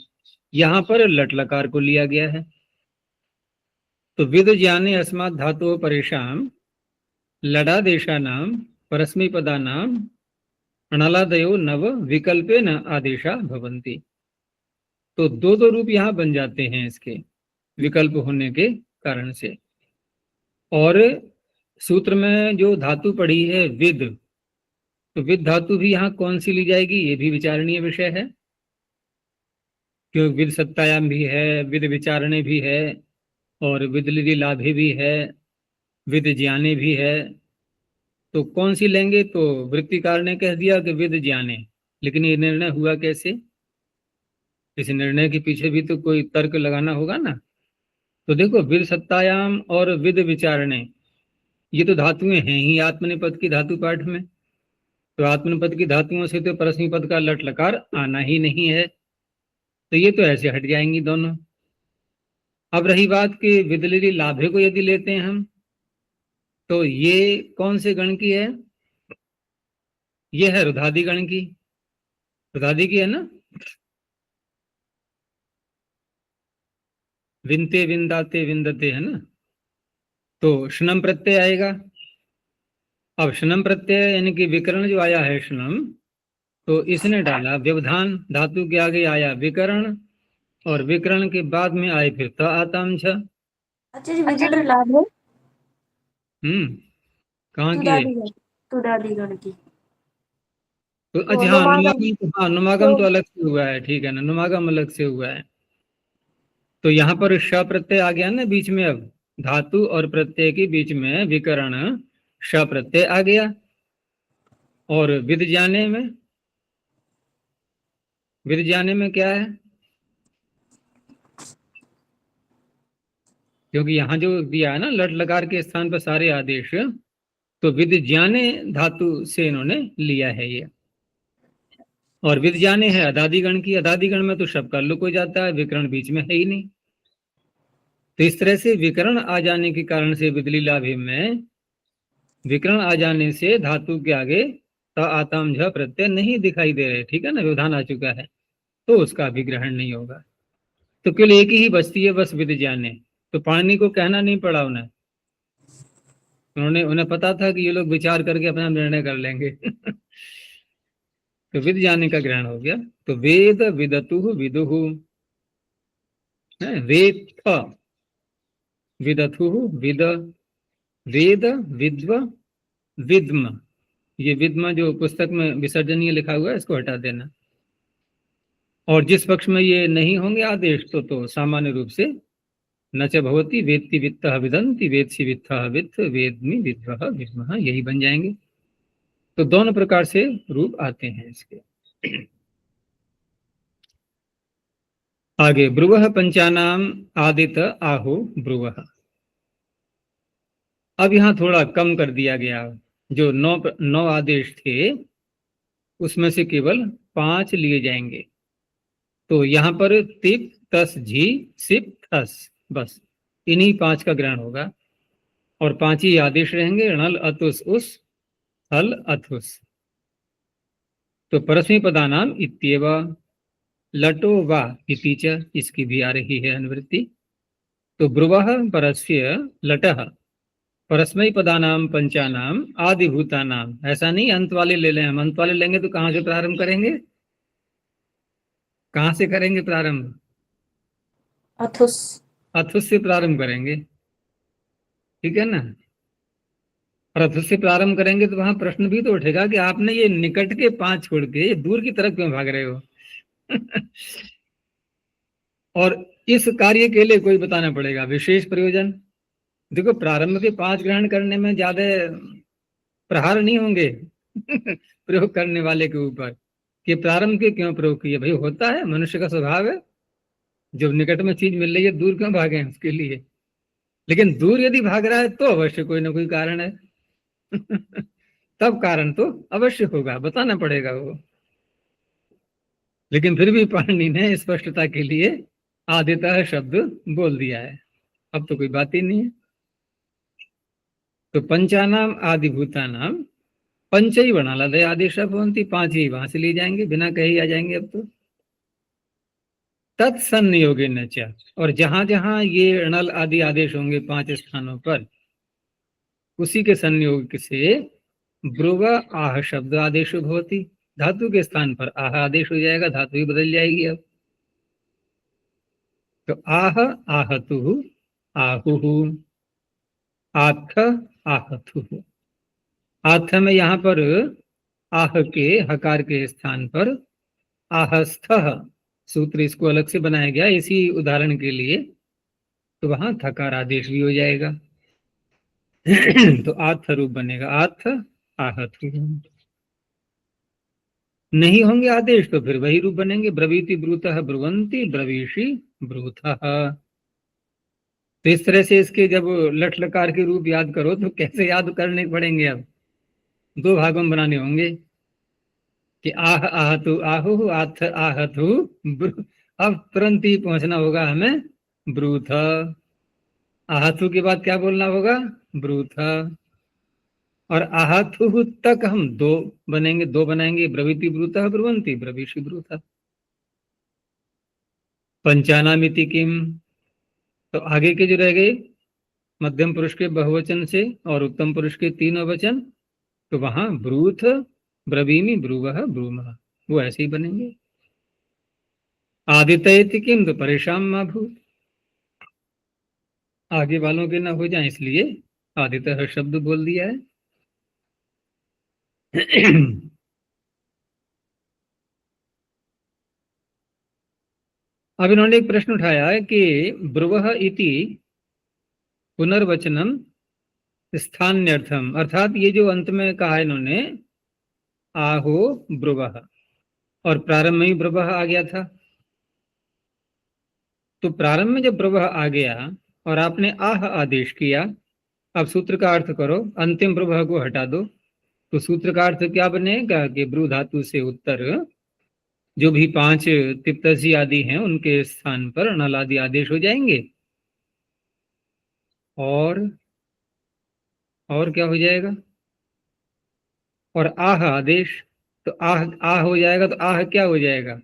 यहाँ पर लट लकार को लिया गया है। तो विद ज्ञाने अस्मात् धातु परेशान लडादेशानाम परस्मैपदानाम अनलादयो नव विकल्पे न आदेशा भवन्ति। तो दो दो रूप यहाँ बन जाते हैं इसके विकल्प होने के कारण से। और सूत्र में जो धातु पड़ी है विद, तो विद धातु भी यहाँ कौन सी ली जाएगी ये भी विचारणीय विषय है, क्योंकि विद सत्तायाम भी है, विद विचारणे भी है, और विद लिधि लाभे भी है, विद ज्ञाने भी है। तो कौन सी लेंगे? तो वृत्तिकार ने कह दिया कि विद ज्ञाने, लेकिन ये निर्णय हुआ कैसे? इस निर्णय के पीछे भी तो कोई तर्क लगाना होगा ना। तो देखो, विद सत्तायाम और विद विचारणे ये तो धातुएं हैं ही आत्मनेपद की धातु पाठ में। तो आत्मनेपद की धातुओं से तो परस्मै पद का लट लकार आना ही नहीं है, तो ये तो ऐसे हट जाएंगी दोनों। अब रही बात कि विदलिरी लाभे को यदि लेते हैं हम, तो ये कौन से गण की है? ये है रुधादि गण की, रुधादि की है ना। विनते विंदाते विंदते है ना। तो शनम प्रत्यय आएगा। अब शनम प्रत्यय यानी कि विकरण जो आया है शनम, तो इसने डाला व्यवधान, धातु के आगे आया विकरण, और विकरण के बाद में आए फिर त आताम छ। अच्छा जी, विदुर लाभ है कहाँ की है? तुदादिगण की। तो तो अच्छा हाँ, अनुमागम नुमागम, हाँ नुमागम तो अलग से हुआ है, ठीक है ना, नुमागम अलग से हुआ है। तो यहाँ पर श प्रत्यय आ गया ना बीच में। अब धातु और प्रत्यय के बीच में विकरण श प्रत्यय आ गया। और विद जाने में क्या है? क्योंकि यहाँ जो दिया है ना लट लकार के स्थान पर सारे आदेश, तो विद ज्ञाने धातु से इन्होंने लिया है ये। और विद ज्ञाने है अदादिगण की, अदादिगण में तो शब्द का लुक हो जाता है, विकरण बीच में है ही नहीं। तो इस तरह से विकरण आ जाने के कारण से विदली लाभे में विकरण आ जाने से धातु के आगे त आताम झ प्रत्यय नहीं दिखाई दे रहे, ठीक है ना, व्यवधान आ चुका है, तो उसका भी ग्रहण नहीं होगा। तो केवल एक ही बचती है बस विद ज्ञाने। तो पाणिनि को कहना नहीं पड़ा उन्हें पता था कि ये लोग विचार करके अपना निर्णय कर लेंगे। तो विद जाने का ग्रहण हो गया। तो वेद विदतु विदुहु, वेद विदथु विद, वेद विद्व विद्म। ये विद्म जो पुस्तक में विसर्जनीय लिखा हुआ है इसको हटा देना। और जिस पक्ष में ये नहीं होंगे आदेश तो सामान्य रूप से न च भवति वेत्ति वित्तः विदन्ति वेत्सि वित्तः वित्त वेद्मि विद्वः विद्मः, यही बन जाएंगे। तो दोनों प्रकार से रूप आते हैं इसके। आगे ब्रुवः पंचानाम आदित आहो ब्रुवः। अब यहाँ थोड़ा कम कर दिया गया, जो 9 आदेश थे उसमें से केवल 5 लिए जाएंगे। तो यहाँ पर तिप तस झी सिप थस, बस इन्हीं 5 का ग्रहण होगा। और 5 ही आदेश रहेंगे, णल अतुस उस हल अथुस। तो परस्मै पदानाम इत्येव, लटो वा इति च, इसकी भी आ रही है अनुवृत्ति। तो ब्रुवः परस्य लटः परस्मै पदानाम पंचानाम आदिभूतानाम, ऐसा नहीं अंत वाले ले लें हम। अंत वाले लेंगे तो कहाँ से प्रारंभ करेंगे? कहाँ से करेंगे प्रारंभ? अथुस, अथुस से प्रारंभ करेंगे, ठीक है ना। और अथुस से प्रारंभ करेंगे तो वहां प्रश्न भी तो उठेगा कि आपने ये निकट के 5 छोड़ के ये दूर की तरफ क्यों भाग रहे हो? और इस कार्य के लिए कोई बताना पड़ेगा विशेष प्रयोजन। देखो, प्रारंभ के 5 ग्रहण करने में ज्यादा प्रहार नहीं होंगे प्रयोग करने वाले के ऊपर कि प्रारंभ के क्यों प्रयोग किए। भाई होता है, मनुष्य का स्वभाव है, जब निकट में चीज मिल रही है दूर क्यों भागे उसके लिए। लेकिन दूर यदि भाग रहा है तो अवश्य कोई ना कोई कारण है। तब कारण तो अवश्य होगा, बताना पड़ेगा वो। लेकिन फिर भी पाणिनि ने स्पष्टता के लिए आदितः शब्द बोल दिया है, अब तो कोई बात ही नहीं है। तो पंचानाम आदिभूतानाम पंच ही बना लदे आदेश भवंती, 5 ही वहां से लिए जाएंगे, बिना कहे ही आ जाएंगे अब तो। तत्संयोगे न च, और जहां जहां ये णल आदि आदेश होंगे 5 स्थानों पर, उसी के संयोग से ब्रुव आह शब्द आदेश भवति, धातु के स्थान पर आह आदेश हो जाएगा, धातु ही बदल जाएगी अब। तो आह आहतु आहुहु, आथ आहतु। आथ में यहाँ पर आह के हकार के स्थान पर आहस्थ सूत्र इसको अलग से बनाया गया इसी उदाहरण के लिए, तो वहां थकार आदेश भी हो जाएगा। तो आथ रूप बनेगा आथ आहत। नहीं होंगे आदेश तो फिर वही रूप बनेंगे, ब्रवीति ब्रूतः ब्रुवंती ब्रवीषि ब्रूथः। तो इस तरह से इसके जब लट लकार के रूप याद करो तो कैसे याद करने पड़ेंगे, अब 2 भागों में बनाने होंगे कि आह आहतु आहु आथ आहतु अब तुरंत ही पहुंचना होगा हमें ब्रूथ। आहतु के बाद क्या बोलना होगा, ब्रूथ। और आहतु तक हम 2 बनेंगे, 2 बनाएंगे, ब्रवीति ब्रूतः ब्रुवंती ब्रवीषि ब्रूथ। पंचानामिति किम, तो आगे के जो रह गए मध्यम पुरुष के बहुवचन से और उत्तम पुरुष के 3 वचन, तो वहां ब्रूथ ब्रवीमि ब्रुवः ब्रूमः वो ऐसे ही बनेंगे। आदित्यति किम, तो परेशान मा भूत, आगे वालों के ना हो जाए इसलिए आदित्य शब्द बोल दिया है। अब इन्होंने एक प्रश्न उठाया है कि ब्रुवः इति पुनर्वचनम स्थान्यर्थम, अर्थात ये जो अंत में कहा इन्होंने आहो ब्रुवः, और प्रारंभ में ही ब्रुवः आ गया था, तो प्रारंभ में जब ब्रुवः आ गया और आपने आह आदेश किया, अब सूत्र का अर्थ करो, अंतिम ब्रुवः को हटा दो, तो सूत्र का अर्थ क्या बनेगा कि ब्रू धातु से उत्तर जो भी 5 तिप्तसी आदि हैं उनके स्थान पर नल आदि आदेश हो जाएंगे, और क्या हो जाएगा, और आह आदेश, तो आह आह हो जाएगा, तो आह क्या हो जाएगा,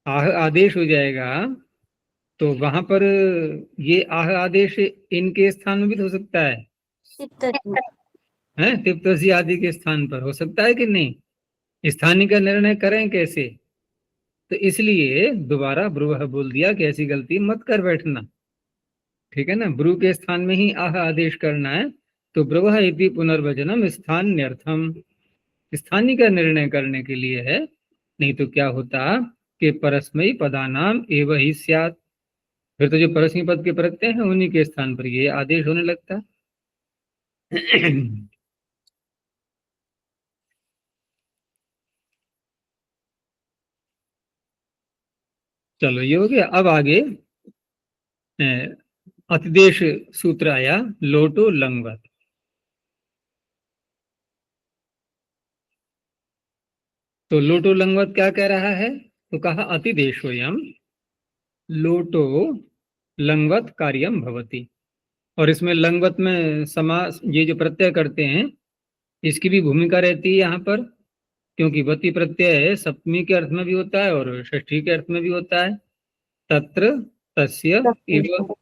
आह आदेश हो जाएगा। तो वहां पर ये आह आदेश इनके स्थान में भी तो हो सकता है, तिप्तसी आदि के स्थान पर हो सकता है कि नहीं, स्थानीय का निर्णय करें कैसे, तो इसलिए दोबारा ब्रुवः बोल दिया कि ऐसी गलती मत कर बैठना, ठीक है ना, ब्रू के स्थान में ही आह आदेश करना है, तो ब्रुवः इति पुनर्वचनम स्थान्यर्थम, स्थानीय का निर्णय करने के लिए है, नहीं तो क्या होता कि परस्मयी पदानाम एव ही स्यात्, फिर तो जो परस्मयी पद के प्रत्यय हैं उन्हीं के स्थान पर ये आदेश होने लगता। चलो ये हो गया। अब आगे अतिदेश सूत्र आया, लोटो लंगवत। तो लोटो लंगवत क्या कह रहा है, तो कहा अतिदेशोयम लोटो लंगवत कार्यम भवति, और इसमें लंगवत में समास ये जो प्रत्यय करते हैं इसकी भी भूमिका रहती है यहाँ पर, क्योंकि वति प्रत्यय सप्तमी के अर्थ में भी होता है और षष्ठी के अर्थ में भी होता है, तत्र तस्य इव।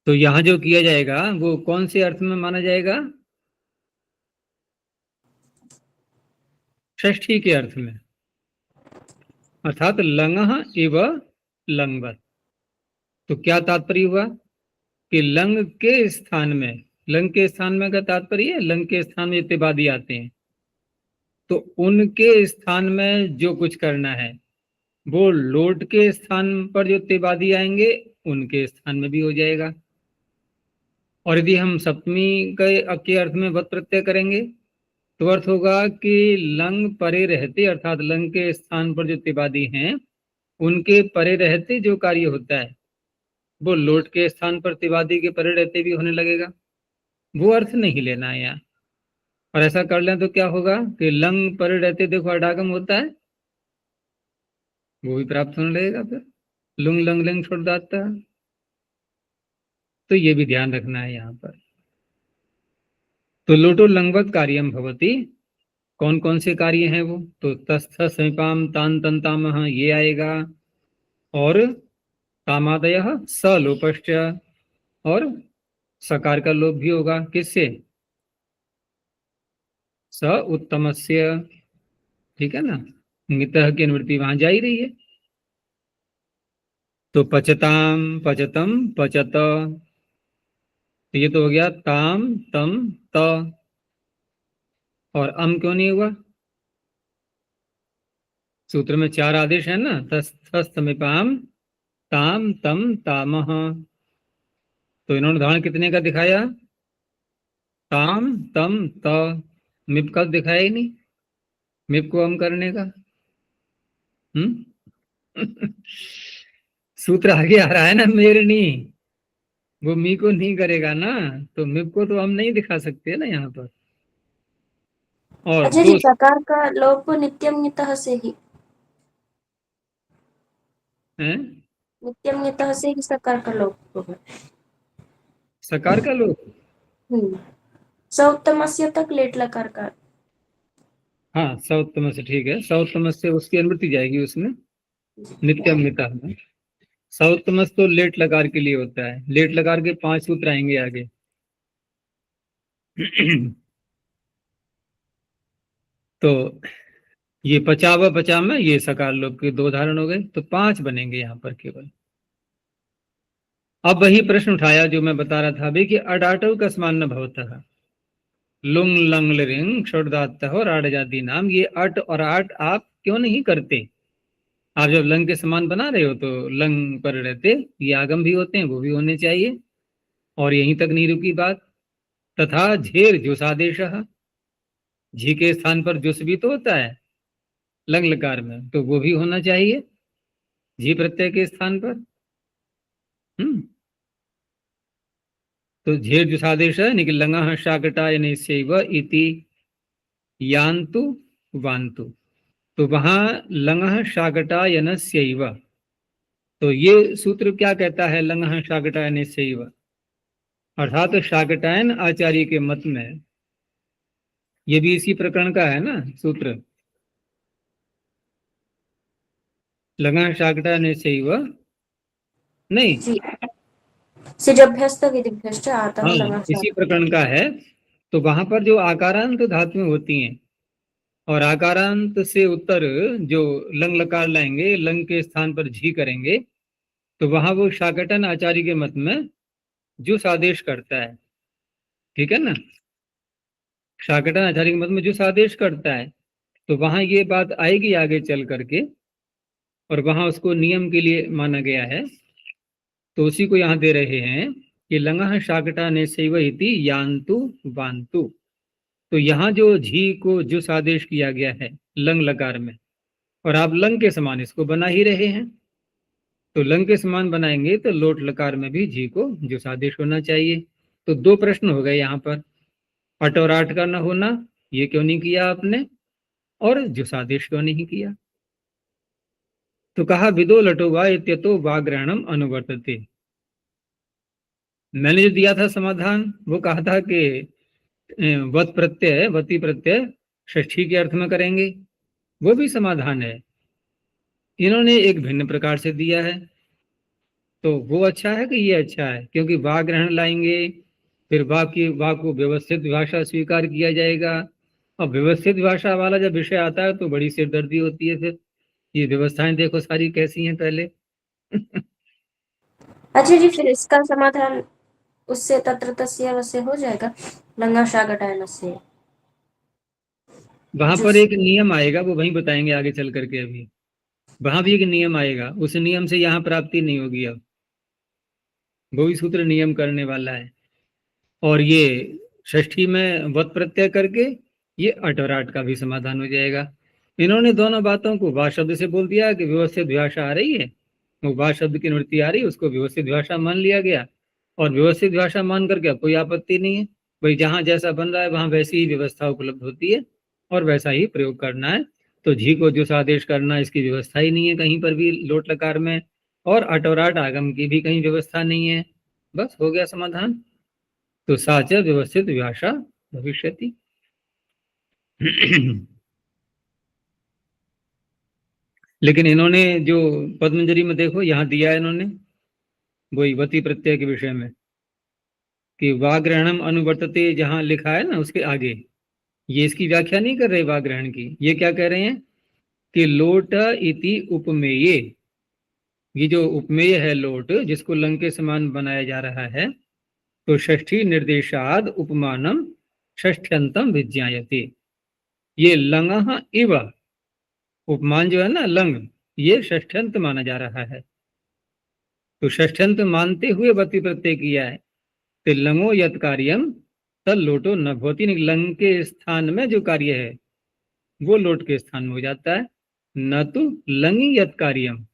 तो यहाँ जो किया जाएगा वो कौन से अर्थ में माना जाएगा, षष्ठी के अर्थ में, अर्थात लंगः इव लंगवत। तो क्या तात्पर्य हुआ कि लंग के स्थान में, लंग के स्थान में का तात्पर्य है लंग के स्थान में इत्तेबादी आते हैं, तो उनके स्थान में जो कुछ करना है वो लोट के स्थान पर जो इत्तेबादी आएंगे उनके स्थान में भी हो जाएगा। और यदि हम सप्तमी के अर्थ में वत प्रत्यय करेंगे तो अर्थ होगा कि लंग परे रहते, अर्थात लंग के स्थान पर जो इत्तेबादी हैं उनके परे रहते जो कार्य होता है वो लोट के स्थान पर तिवादी के परे रहते भी होने लगेगा, वो अर्थ नहीं लेना है यहाँ। और ऐसा कर लें तो क्या होगा कि लंग परे रहते देखो अडागम होता है वो भी प्राप्त होने लगेगा, फिर लुंग लंग लंग छोड़ जाता है, तो ये भी ध्यान रखना है यहाँ पर। तो लोटो लंगवत कार्यम भवति, कौन कौन से कार्य हैं वो, तो तस्थ समीपाम तान तंतामह ये आएगा, और तामादयः सलोपश्च, और सकार का लोप भी होगा, किससे, स उत्तमस्य, ठीक है ना, मितः की अनुवृत्ति वहां जा ही रही है। तो पचताम पचतम पचत, तो ये तो हो गया ताम तम त, और अम क्यों नहीं हुआ, सूत्र में 4 आदेश है ना, तस्थमिपाम ताम तम तामह, तो इन्होंने उदाहरण कितने का दिखाया, ताम तम त, मिप का दिखाया ही नहीं, मिप को अम करने का। सूत्र आगे आ रहा है ना, मेरनी, वो मी को नहीं करेगा ना, तो मिप को तो हम नहीं दिखा सकते ना यहाँ पर। और अच्छा जी, सकार का लोप नित्यम नितः से ही, हैं, नित्यम नितः से ही सकार का लोप होगा। सकार का लोप, सौत्तमस्य तक लेट लकार का। हाँ सौत्तम से, ठीक है, सौत्तम से उसकी अनुमति जाएगी उसमें, नित्यम निता में। सौत्तमस तो लेट लकार के लिए होता है, लेट लकार के 5 सूत्र आएंगे आगे। तो ये पचावा पचा में ये सकार लोप के 2 उदाहरण हो गए, तो 5 बनेंगे यहाँ पर केवल। अब वही प्रश्न उठाया जो मैं बता रहा था अभी कि अडाटव का समान न भवतः, लुंग लंग लिंग क्षुदात और आड़ जाति नाम, ये अट और आट आप क्यों नहीं करते। आप जब लंग के समान बना रहे हो तो लंग पर रहते, ये आगम भी होते हैं, वो भी होने चाहिए, और यहीं तक नहीं रुकी बात। तथा झेर जुसादेश, झी के स्थान पर जुस भी तो होता है लंग लकार में, तो वो भी होना चाहिए झी प्रत्यय के स्थान पर। तो झेर जुसादेश निखिल लंग शाकटा इति यान्तु वान्तु, तो वहां लंग शाकटायनस्यैव, तो ये सूत्र क्या कहता है, लंग शाकटायनस्यैव, अर्थात शाकटायन आचार्य के मत में, ये भी इसी प्रकरण का है ना सूत्र, लंग शाकटायनस्यैव, नहीं, जी, सिजभ्यस्त विधिभ्यश्च आतः हाँ लंगा इसी प्रकरण का है। तो वहां पर जो आकारांत धातुएं होती हैं, और आकारांत से उत्तर जो लंग लकार लाएंगे, लंग के स्थान पर झी करेंगे, तो वहां वो शाकटन आचार्य के मत में जुस आदेश करता है, ठीक है ना, शाकटन आचार्य के मत में जुस आदेश करता है, तो वहां ये बात आएगी आगे चल करके, और वहां उसको नियम के लिए माना गया है। तो उसी को यहाँ दे रहे हैं कि लंगा शाकटा ने सेव इति यान्तु वान्तु, तो यहाँ जो झी को जुस आदेश किया गया है लंग लकार में, और आप लंग के समान इसको बना ही रहे हैं, तो लंग के समान बनाएंगे तो लोट लकार में भी झी को जुस आदेश होना चाहिए। तो 2 प्रश्न हो गए यहाँ पर, अट और आट का न होना, ये क्यों नहीं किया आपने, और जुस आदेश क्यों नहीं किया। तो कहा विदो लटो वा इत्यतो वाग्रहणम अनुवर्तते, मैंने जो दिया था समाधान वो कहा था कि वत प्रत्यय वती प्रत्यय षष्ठी के अर्थ में करेंगे, वो भी समाधान है, इन्होंने एक भिन्न प्रकार से दिया है। तो वो अच्छा है कि ये अच्छा है, क्योंकि वाग ग्रहण लाएंगे, फिर वाक को व्यवस्थित भाषा स्वीकार किया जाएगा, और व्यवस्थित भाषा वाला जब विषय आता है तो बड़ी सिरदर्दी होती है। फिर ये व्यवस्थाएं देखो सारी कैसी हैं पहले। अच्छा जी, फिर इसका समाधान उससे तत्र तस्य वस्य हो जाएगा, लंगा शाकटायनस्य। वहां पर एक नियम आएगा, वो वहीं बताएंगे आगे चल करके, अभी वहां भी एक नियम आएगा, उस नियम से यहाँ प्राप्ति नहीं होगी, अब वो भी सूत्र नियम करने वाला है। और ये षष्ठी में वत प्रत्यय करके ये अट और आट का भी समाधान हो जाएगा। इन्होंने दोनों बातों को वा शब्द से बोल दिया कि व्यवस्थित भाषा आ रही है, वो वा शब्द की निवृत्ति आ रही है, उसको व्यवस्थित भाषा मान लिया गया, और व्यवस्थित भाषा मान करके अब कोई आपत्ति नहीं है, भाई जहाँ जैसा बन रहा है वहां वैसी ही व्यवस्था उपलब्ध होती है और वैसा ही प्रयोग करना है। तो झी को जो आदेश करना इसकी व्यवस्था ही नहीं है कहीं पर भी लोट लकार में, और अट और आट आगम की भी कहीं व्यवस्था नहीं है, बस हो गया समाधान। तो साच व्यवस्थित भाषा भविष्यति। लेकिन इन्होंने जो पद्मंजरी में देखो यहाँ दिया है इन्होंने वही वती प्रत्यय के विषय में कि वाग्रहणम अनुवर्तते जहां लिखा है ना उसके आगे ये इसकी व्याख्या नहीं कर रहे वाग्रहण की, ये क्या कह रहे हैं कि लोट इति उपमेय, ये जो उपमेय है लोट जिसको लंग के समान बनाया जा रहा है, तो षष्ठी निर्देशाद उपमानम षष्ठ्यंतम विज्ञायते, ये लंग इव उपमान जो है ना लंग ये षष्ठ्यंत माना जा रहा है। तो षष्ठ्यंत मानते हुए वती प्रत्यय किया है, तो लंगो यत कार्यम तल लोटो न भवति, लंग के स्थान में जो कार्य है वो लोट के स्थान में हो जाता है, न तो लंगी यत कार्यम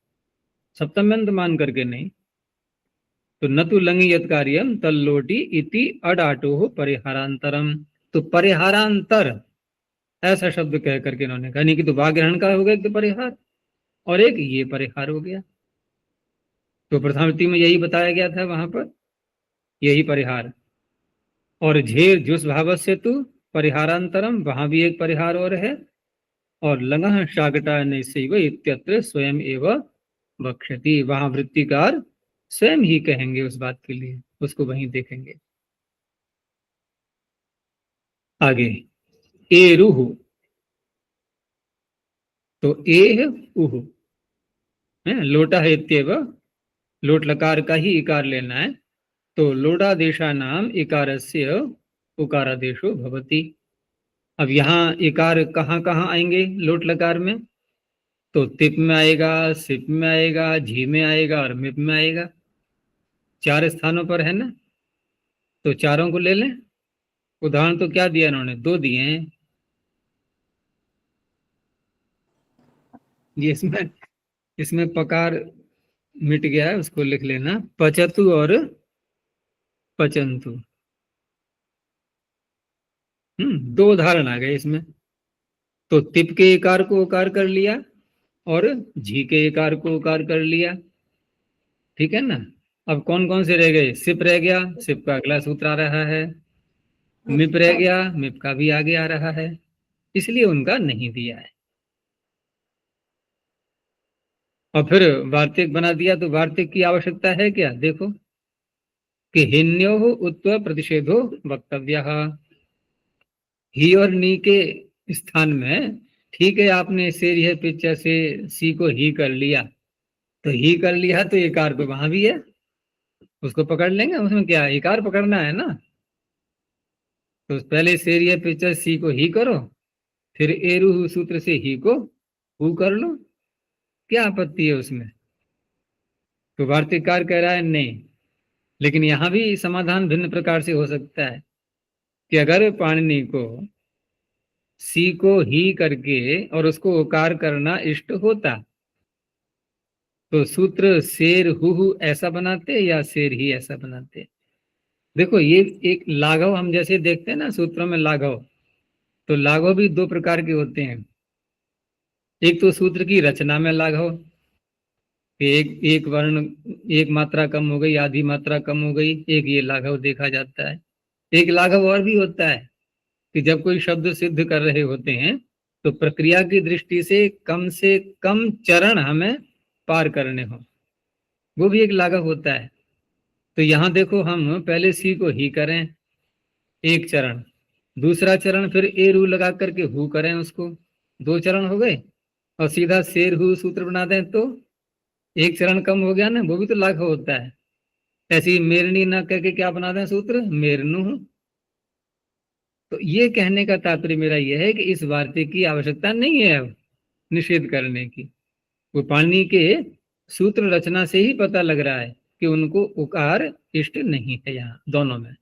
सप्तम्यंत मान करके नहीं, तो न तो लंगी यत कार्यम तल लोटी इति अडाटो परिहारांतरम, तो परिहारांतर ऐसा शब्द कह करके इन्होंने कहा, नहीं कि तो वाग्रहण का हो गया एक तो परिहार और एक ये परिहार हो गया, तो प्रथमावृत्ति में यही बताया गया था वहां पर यही परिहार, और झेर जुस भाव से तु परिहारांतरम वहां भी एक परिहार और है, और लंगः शाकटा नैसैव इत्यत्र स्वयं एवं वक्ष्यति, वहां वृत्तिकार स्वयं ही कहेंगे उस बात के लिए, उसको वहीं देखेंगे। आगे एरुहु, तो एह उहु है, लोटा है इत्येव, लोट लकार का ही इकार लेना है, तो लोटादेशा नाम इकारस्य उकारादेशो भवति। अब यहाँ इकार कहाँ कहाँ आएंगे लोट लकार में, तो तिप में आएगा, सिप में आएगा, झी में आएगा और मिप में आएगा, 4 स्थानों पर है ना, तो चारों को ले लें। उदाहरण तो क्या दिया इन्होंने, 2 दिए हैं, ये इसमें पकार मिट गया है, उसको लिख लेना, पचतु और पचंतु, 2 उदाहरण आ गए इसमें, तो तिप के इकार को उकार कर लिया और झी के इकार को उकार कर लिया, ठीक है ना। अब कौन कौन से रह गए, सिप रह गया, सिप का अगला सूत्र आ रहा है, मिप रह गया, मिप का भी आगे आ रहा है, इसलिए उनका नहीं दिया है। और फिर वार्तिक बना दिया, तो वार्तिक की आवश्यकता है क्या, देखो कि हिन्यो उत्व प्रतिषेधो वक्तव्य, ही और नी के स्थान में ठीक है आपने शेर पिक्चर से सी को ही कर लिया, तो ही कर लिया तो एकार तो वहां भी है, उसको पकड़ लेंगे, उसमें क्या एकार पकड़ना है ना, तो पहले शेर पिक्चर सी को ही करो, फिर एरू सूत्र से ही को हु कर लो, क्या आपत्ति है उसमें। तो वार्तिककार कह रहा है नहीं, लेकिन यहां भी समाधान भिन्न प्रकार से हो सकता है कि अगर पाणिनि को सी को ही करके और उसको उकार करना इष्ट होता, तो सूत्र शेर हु ऐसा बनाते या शेर ही ऐसा बनाते। देखो ये एक लाघव हम जैसे देखते हैं ना सूत्रों में लाघव, तो लाघव भी 2 प्रकार के होते हैं, एक तो सूत्र की रचना में लाघव, एक वर्ण एक मात्रा कम हो गई, आधी मात्रा कम हो गई, एक ये लाघव देखा जाता है। एक लाघव और भी होता है कि जब कोई शब्द सिद्ध कर रहे होते हैं तो प्रक्रिया की दृष्टि से कम चरण हमें पार करने हो, वो भी एक लाघव होता है। तो यहाँ देखो हम पहले सी को ही करें एक चरण, दूसरा चरण फिर ए रू लगा करके हु करें उसको, 2 चरण हो गए, और सीधा शेर हु सूत्र बना दें तो एक चरण कम हो गया ना, वो भी तो लाघव होता है। ऐसी मेरनी ना करके क्या बना दें सूत्र मेरनु। तो ये कहने का तात्पर्य मेरा यह है कि इस वार्तिक की आवश्यकता नहीं है अब निषेध करने की, वो पाणिनि के सूत्र रचना से ही पता लग रहा है कि उनको उकार इष्ट नहीं है यहाँ दोनों में।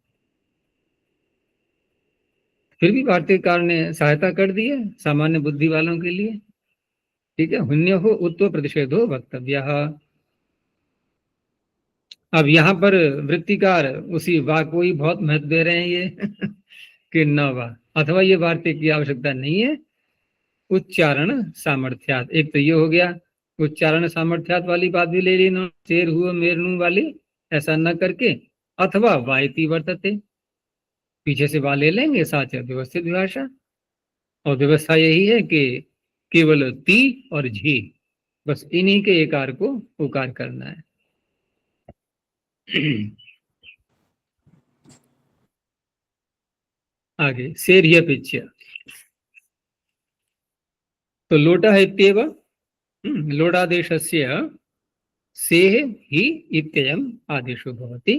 फिर भी वार्तिककार ने सहायता कर दी है सामान्य बुद्धि वालों के लिए, ठीक है। हुन्य हो उत्व प्रतिषेधो वक्तव्य। अब यहाँ पर वृत्तिकार उसी वा को ही बहुत महत्व दे रहे हैं ये कि न वा, अथवा ये वार्तिक की आवश्यकता नहीं है, उच्चारण सामर्थ्यात, एक तो ये हो गया उच्चारण सामर्थ्यात वाली बात भी ले ली ना, शेर हुआ मेरनू वाली, ऐसा न करके अथवा वायती वर्तते, पीछे से वा ले लेंगे, साथ व्यवस्थित भाषा, और व्यवस्था यही है कि केवल ती और झी बस इन्हीं के एकार को उकार करना है। आगे सेर्य पिच्य, तो लोटा है इत्येव लोटादेशस्य सेह ही इत्ययम् आदेशो भवति,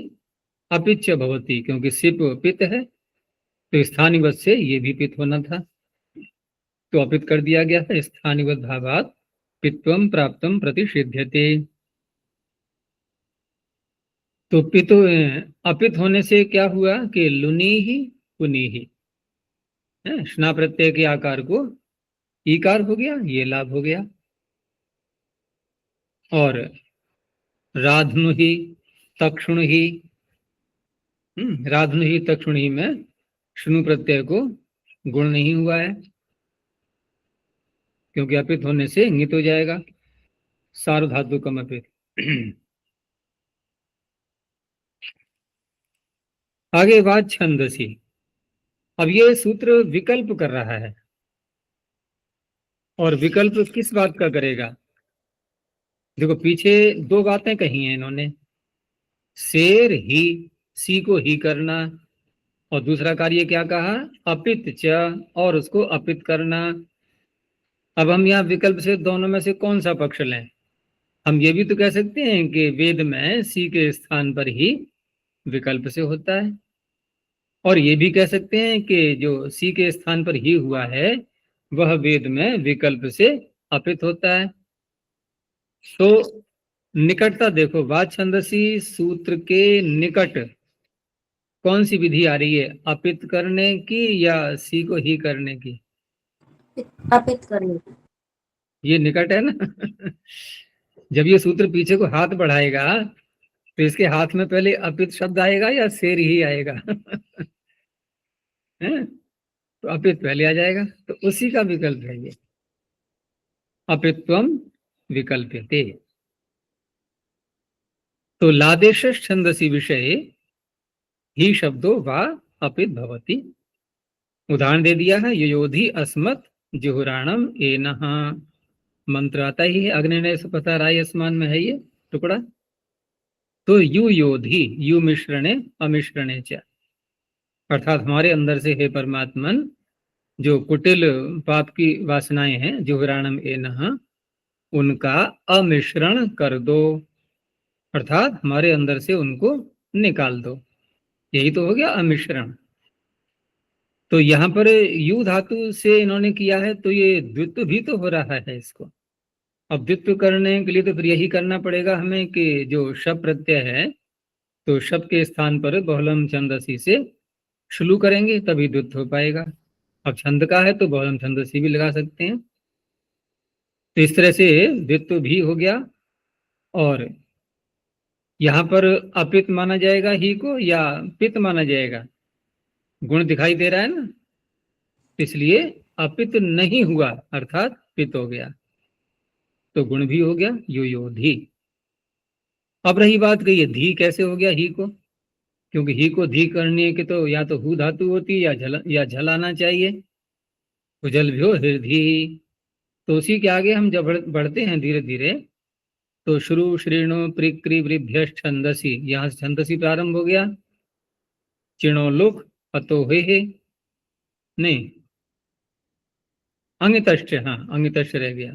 अपिच्य भवति, क्योंकि सिप पित है तो स्थानिवत से ये भी पित होना था, तो अपित कर दिया गया है। स्थानिवत भावात पित्वम प्राप्तम प्रतिषिध्यते। तो पित अपित होने से क्या हुआ कि लुनी ही पुनी ही, स्ना प्रत्यय के आकार को ईकार हो गया, ये लाभ हो गया। और राधनु ही तक्षुण ही, राधनु ही तक्षुण ही में श्नु प्रत्यय को गुण नहीं हुआ है, क्योंकि अपित होने से इंगित हो जाएगा सार्वधातुकम अपित। आगे बात छंदसी। अब ये सूत्र विकल्प कर रहा है, और विकल्प किस बात का करेगा? देखो पीछे दो बातें कही हैं इन्होंने, शेर ही, सी को ही करना, और दूसरा कार्य क्या कहा? अपित च, और उसको अपित करना। अब हम यहाँ विकल्प से दोनों में से कौन सा पक्ष लें? हम ये भी तो कह सकते हैं कि वेद में सी के स्थान पर ही विकल्प से होता है, और ये भी कह सकते हैं कि जो सी के स्थान पर ही हुआ है वह वेद में विकल्प से अपित होता है। तो निकटता देखो, वाच छंदसी सूत्र के निकट कौन सी विधि आ रही है, अपित करने की या सी को ही करने की? अपित करने की। ये निकट है ना। जब ये सूत्र पीछे को हाथ बढ़ाएगा तो इसके हाथ में पहले अपित शब्द आएगा या शेर ही आएगा? है? तो अपित पहले आ जाएगा, तो उसी का विकल्प है ये, अपित्वम विकल्प्यते। तो लादेश छंदसी विषय ही शब्दो वा अपित भवति। उदाहरण दे दिया है, योधि अस्मत् जुहुराणम एनः, मंत्र आता ही है अग्निनय सुपथा राय अस्मान में है ये टुकड़ा। तो यु योधि, यु मिश्रणे अमिश्रणे च, अर्थात हमारे अंदर से हे परमात्मन जो कुटिल पाप की वासनाएं हैं, जुहुराणम एनः, उनका अमिश्रण कर दो, अर्थात हमारे अंदर से उनको निकाल दो। यही तो हो गया अमिश्रण। तो यहाँ पर यू धातु से इन्होंने किया है, तो ये द्वित्व भी तो हो रहा है इसको। अब द्वित्व करने के लिए तो फिर यही करना पड़ेगा हमें कि जो शब प्रत्यय है तो शब के स्थान पर बहुलम छंदसी से शुरू करेंगे तभी द्वित्व हो पाएगा। अब छंद का है तो बहुलम छंदसी भी लगा सकते हैं, तो इस तरह से द्वित्व भी हो गया। और यहाँ पर अपित माना जाएगा ही को या पित माना जाएगा? गुण दिखाई दे रहा है ना, इसलिए अपित नहीं हुआ अर्थात पित हो गया, तो गुण भी हो गया यो यो धी। अब रही बात कि ये धी कैसे हो गया ही को, क्योंकि ही को धी करने के तो या तो हु धातु होती या झल आना चाहिए, उजल भी हो हृदय। तो उसी के आगे हम जब बढ़ते हैं धीरे धीरे, तो शुरू श्रीणु प्रिक्री वृभ्य छंदसी, यहाँ से छंदसी प्रारंभ हो गया। चिणो लुक अतो हे नहीं, अंगितष्ट, हाँ अंगितष्ट रह गया।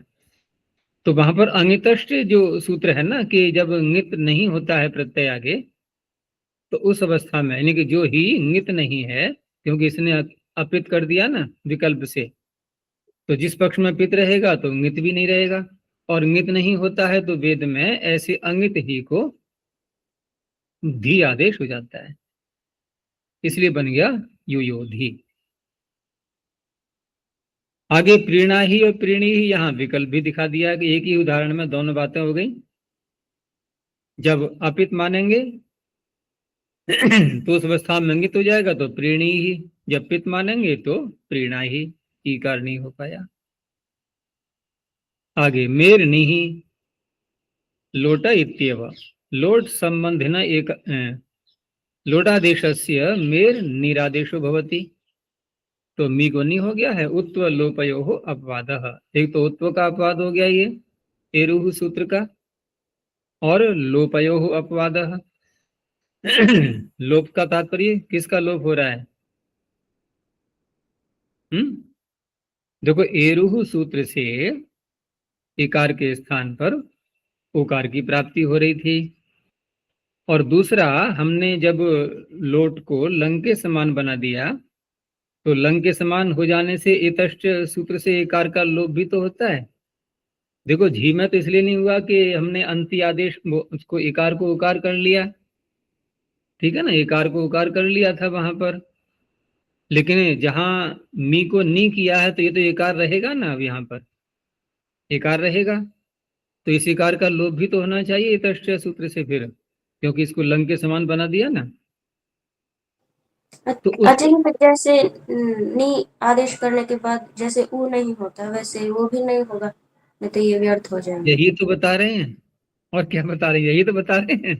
तो वहां पर अंगितष्ट जो सूत्र है ना कि जब नित नहीं होता है प्रत्यय आगे, तो उस अवस्था में यानी कि जो ही नित नहीं है, क्योंकि इसने अपित कर दिया ना विकल्प से, तो जिस पक्ष में पित रहेगा तो नित भी नहीं रहेगा, और नित नहीं होता है तो वेद में ऐसे अंगित ही को धी आदेश हो जाता है, इसलिए बन गया यो यो धी। आगे प्रीणा ही और प्रीणी ही, यहाँ विकल्प भी दिखा दिया कि एक ही उदाहरण में दोनों बातें हो गई। जब अपित मानेंगे तो उस अवस्था में अंगित हो जाएगा तो प्रीणी ही, जब पित मानेंगे तो प्रीणा ही, ईकार नहीं हो पाया। आगे मेर नहीं, लोटा इत्येव, लोट संबंधिन एक लोटादेशस्य मेर निरादेशो भवति। तो मी को नहीं हो गया है, उत्व लोपयो हो अपवादः, एक तो उत्व का अपवाद हो गया ये, एरुः सूत्र का, और लोपयोः अपवादः। लोप का तात्पर्य किसका लोप हो रहा है? देखो, एरुः सूत्र से इकार के स्थान पर उकार की प्राप्ति हो रही थी, और दूसरा, हमने जब लोट को लंग के समान बना दिया, तो लंग के समान हो जाने से इतश्च सूत्र से इकार का लोप भी तो होता है। देखो, झी में तो इसलिए नहीं हुआ कि हमने अंति आदेश उसको इकार को उकार कर लिया, ठीक है ना, इकार को उकार कर लिया था वहां पर, लेकिन जहां मी को नी किया है तो ये तो इकार रहेगा ना, अब यहाँ पर इकार रहेगा, तो इस इकार का लोप भी तो होना चाहिए इतश्च सूत्र से फिर, क्योंकि इसको लंग के समान बना दिया ना। तो उस अजय में जैसे नी आदेश करने के बाद जैसे ऊ नहीं होता, वैसे वो भी नहीं होगा, नहीं तो ये व्यर्थ हो जाएंगे। यही तो बता रहे हैं, और क्या बता रहे हैं, यही तो बता रहे हैं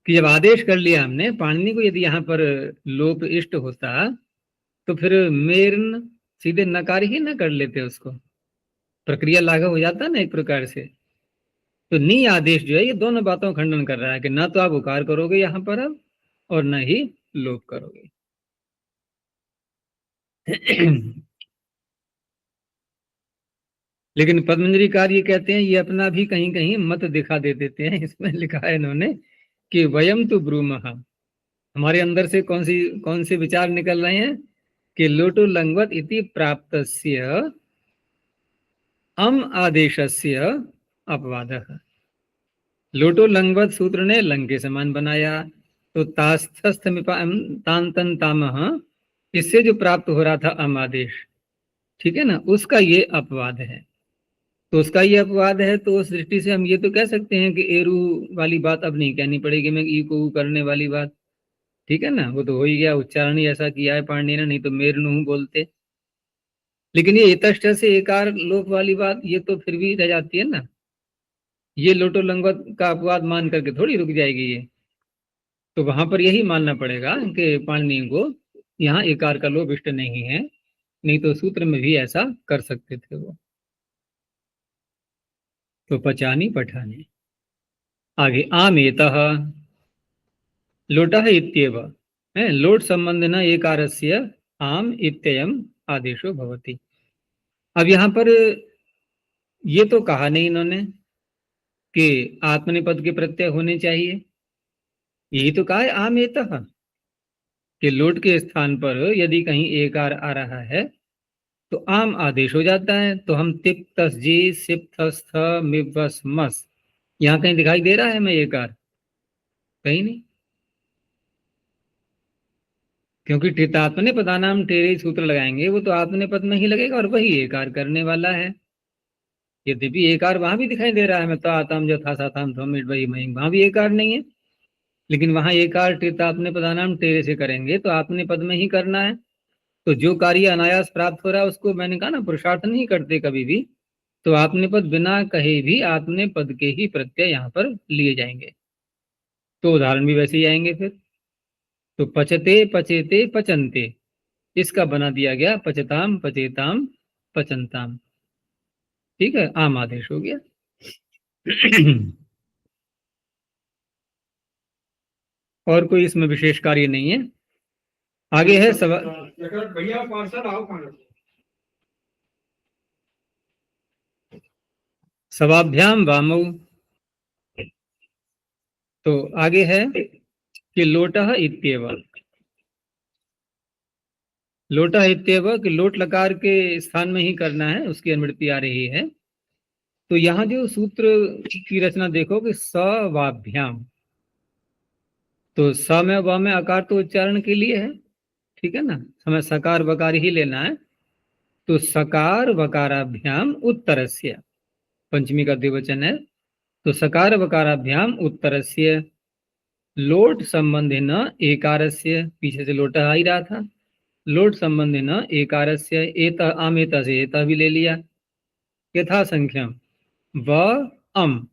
कि जब आदेश कर लिया हमने पाणिनि को, यदि यहाँ पर लोप इष्ट होता तो फिर मेरन सीधे नकार ही ना कर लेते, उसको प्रक्रिया लागू हो जाता ना एक प्रकार से। तो नी आदेश जो है ये दोनों बातों का खंडन कर रहा है कि ना तो आप उकार करोगे यहाँ पर अब, और न ही लोप करोगे। लेकिन पद्मंजरीकार ये कहते हैं, ये अपना भी कहीं कहीं मत दिखा दे देते हैं। इसमें लिखा है इन्होंने कि वयम तो ब्रूमः, हमारे अंदर से कौन से विचार निकल रहे हैं कि लोटो लंगवत इति प्राप्तस्य अम आदेशस्य अपवादः। लोटो लंगवत सूत्र ने लंग के समान बनाया, तो तास्थस्थ तांतन तामह, इससे जो प्राप्त हो रहा था अम आदेश, ठीक है ना, उसका ये अपवाद है। तो उसका ये अपवाद है, तो उस दृष्टि से हम ये तो कह सकते हैं कि एरू वाली बात अब नहीं कहनी पड़ेगी, मैं ई को ऊ करने वाली बात, ठीक है ना, वो तो हो ही गया, उच्चारण ही ऐसा किया है पाणिनि ने, नहीं तो मेरनु बोलते। लेकिन ये इतश्च से एकार लोप वाली बात, ये तो फिर भी रह जाती है ना, ये लोटो लंगवत का अपवाद मान करके थोड़ी रुक जाएगी ये। तो वहां पर यही मानना पड़ेगा कि पाणिनि को यहाँ एकार का लोप इष्ट नहीं है, नहीं तो सूत्र में भी ऐसा कर सकते थे वो। तो पचानी पठानी आगे, आमेतः लोटः इत्येव है, लोट संबंधिना एकारस्य आम इत्ययम आदेशो भवति। अब यहाँ पर ये तो कहा नहीं इन्होंने कि आत्मनेपद के प्रत्यय होने चाहिए, यही तो कहा है आमेतः, कि लोट के स्थान पर यदि कहीं एकार आ रहा है तो आम आदेश हो जाता है। तो हम तिप तस जी सिप थस थ मिवस मस, यहाँ कहीं दिखाई दे रहा है हमें एकार? कहीं नहीं, क्योंकि टितात्मने पदानाम टेरे सूत्र लगाएंगे वो तो आत्मने पद में ही लगेगा, और वही एकार करने वाला है। यद्यपि एकार वहां भी दिखाई दे रहा है, मैं तो आताम जो था साताम थोमिट वही मई, वहां भी एकार नहीं है, लेकिन वहां एकार टितात्मने पदानाम टेरे से करेंगे तो आत्मने पद में ही करना है। तो जो कार्य अनायास प्राप्त हो रहा है उसको, मैंने कहा ना, पुरुषार्थ नहीं करते कभी भी, तो आत्मने पद बिना कहे भी आत्मने पद के ही प्रत्यय यहाँ पर लिए जाएंगे। तो उदाहरण भी वैसे ही आएंगे फिर। तो पचते पचेते पचनते, इसका बना दिया गया पचताम पचेताम पचनताम, ठीक है, आम आदेश हो गया। और कोई इसमें विशेष कार्य नहीं है। आगे है भैया पार्सल आओ सवाभ्याम वामौ। तो आगे है कि लोटः इत्येव, लोटा इत्येव कि लोट लकार के स्थान में ही करना है, उसकी अनुवृत्ति आ रही है। तो यहाँ जो सूत्र की रचना देखो कि सवाभ्याम, तो स में व में आकार तो उच्चारण के लिए है, ठीक है ना, हमें सकार वकार ही लेना है। तो सकार वकाराभ्याम उत्तरस्य, पंचमी का द्विवचन है, तो सकार वकाराभ्याम उत्तरस्य लोट संबंधी न एकारस्य, पीछे से लोटा आ ही रहा था, लोट संबंधी न एकारस्य एत आमेता से एता भी ले लिया, यथा संख्यम व अम,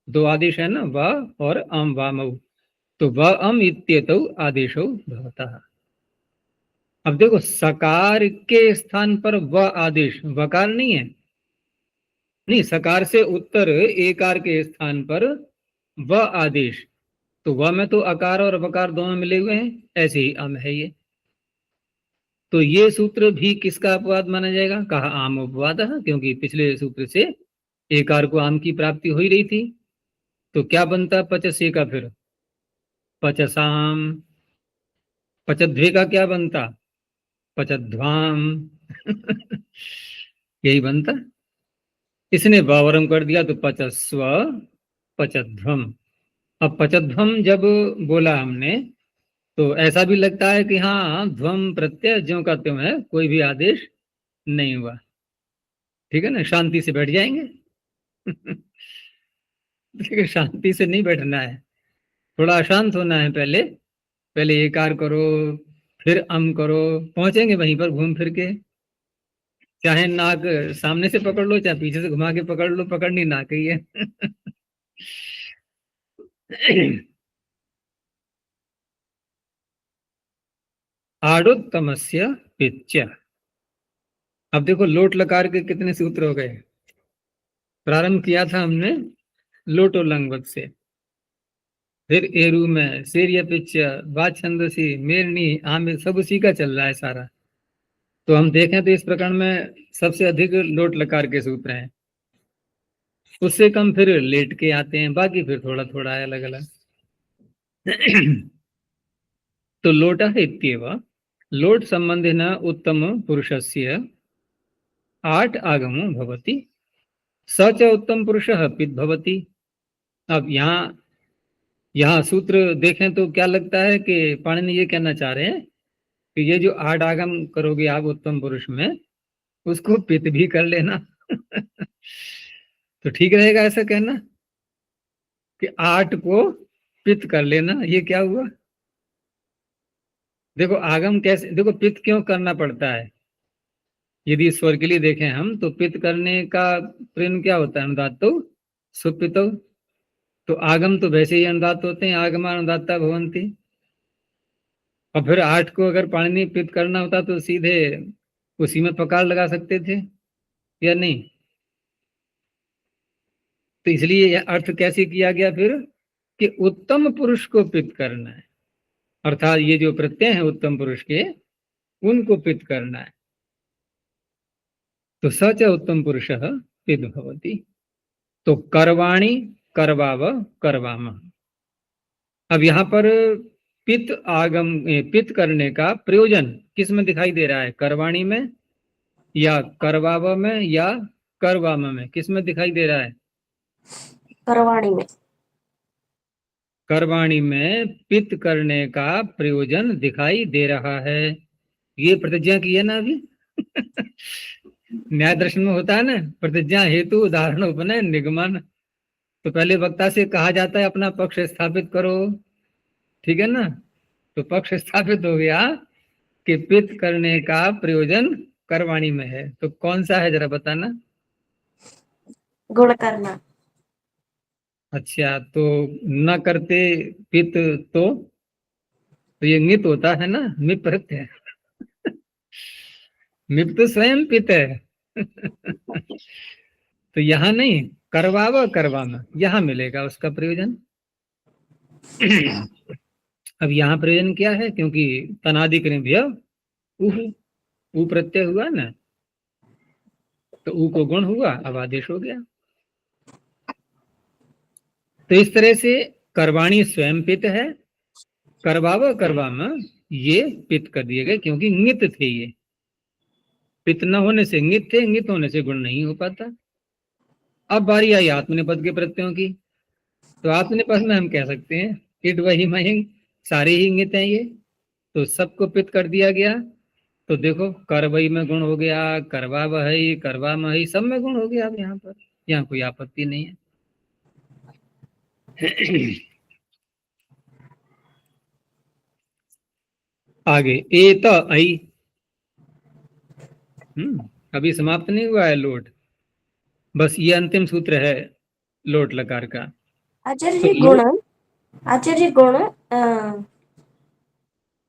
दो आदेश है ना, व और अम वामौ, तो व अम इत्येतौ आदेशौ भवतः। अब देखो, सकार के स्थान पर व आदेश, वकार नहीं है, नहीं, सकार से उत्तर एकार के स्थान पर व आदेश, तो व में तो अकार और वकार दोनों मिले हुए हैं, ऐसे ही अम है ये। तो ये सूत्र भी किसका अपवाद माना जाएगा? कहा आम अपवाद, क्योंकि पिछले सूत्र से एकार को आम की प्राप्ति हो ही रही थी। तो क्या बनता पचसे का फिर? पचसाम। पचध्वे का क्या बनता? पचध्वाम। यही बनता। इसने वावरम कर दिया तो पचस्व पचध्वम। अब पचध्वम जब बोला हमने तो ऐसा भी लगता है कि हाँ, ध्वम प्रत्यय ज्यों का त्यों है, कोई भी आदेश नहीं हुआ। ठीक है ना, शांति से बैठ जाएंगे। लेकिन शांति से नहीं बैठना है, थोड़ा अशांत होना है। पहले पहले एकार करो, फिर अम करो, पहुंचेंगे वहीं पर घूम फिर के। चाहे नाक सामने से पकड़ लो, चाहे पीछे से घुमा के पकड़ लो, पकड़नी नाक ही है। आडोत्तमस्य पिच्च। अब देखो लोट लकार के कितने सूत्र हो गए। प्रारंभ किया था हमने लोटो लंगवत से, फिर एरू में सेरिया पिच्च, वाछंदसी, मेरनी, आमिर, सब उसी का चल रहा है सारा। तो हम देखें तो इस प्रकरण में सबसे अधिक लोट लकार के सूत्र हैं, उससे कम फिर लेट के आते हैं, बाकी फिर थोड़ा थोड़ा है अलग अलग। तो लोट इत्येव लोट संबंधिन उत्तम पुरुषस्य 8 आगमो भवति, स च उत्तम पुरुषः पित् भवति। अब यहाँ सूत्र देखें तो क्या लगता है कि पाणिनि ये कहना चाह रहे हैं कि ये जो 8 आगम करोगे आप उत्तम पुरुष में, उसको पित भी कर लेना। तो ठीक रहेगा ऐसा कहना कि 8 को पित कर लेना। ये क्या हुआ? देखो आगम कैसे, देखो पित क्यों करना पड़ता है? यदि स्वर के लिए देखें हम तो पित करने का प्रयोग क्या होता है? अनुदात्तो सुपितो। तो आगम तो वैसे ही अनुदात होते हैं, आगमा अनुदात्ता भवंती। और फिर 8 को अगर पाणिनि पित करना होता तो सीधे उसी में पकार लगा सकते थे या नहीं? तो इसलिए यह अर्थ कैसे किया गया फिर कि उत्तम पुरुष को पित करना है, अर्थात ये जो प्रत्यय है उत्तम पुरुष के, उनको पित करना है। तो सच उत्तम पुरुष पित भवति। तो करवाणी, करवाव, करवाम। अब यहाँ पर पित करने का प्रयोजन किस में दिखाई दे रहा है? करवाणी में या करवाव में या करवाम में? किस में दिखाई दे रहा है? करवाणी में। करवाणी में पित करने का प्रयोजन दिखाई दे रहा है। ये प्रतिज्ञा की है ना अभी। न्याय दर्शन में होता है ना, प्रतिज्ञा हेतु उदाहरण उपनय निगमन। तो पहले वक्ता से कहा जाता है अपना पक्ष स्थापित करो, ठीक है ना? तो पक्ष स्थापित हो गया कि पित करने का प्रयोजन करवाणी में है। तो कौन सा है जरा बताना। गुण करना। अच्छा, तो न करते पित तो ये नित होता है ना, मिप प्रत्यय। मिप तो स्वयं पित है। तो यहाँ नहीं, करवाव करवाना, यहाँ मिलेगा उसका प्रयोजन। अब यहाँ प्रयोजन क्या है? क्योंकि तनादिक ऊ प्रत्यय हुआ ना, तो ऊ को गुण हुआ, अब आदेश हो गया। तो इस तरह से करवाणी स्वयं पित है, करवाव करवाम ये पित कर दिए गए, क्योंकि नित थे ये। पित न होने से नित थे, नित होने से गुण नहीं हो पाता। अब बारी आई आत्मनिपद के प्रत्ययों की। तो आत्मनिपद में हम कह सकते हैं इट वही महिंग, सारे ही नित हैं ये, तो सबको पित कर दिया गया। तो देखो करवई में गुण हो गया, करवा वही, करवा मही, सब में गुण हो गया। अब यहाँ पर यहाँ कोई आपत्ति नहीं है। आगे एत आई। अभी समाप्त नहीं हुआ है लोट, बस ये अंतिम सूत्र है लोट लकार का। आचार्य तो जी गुण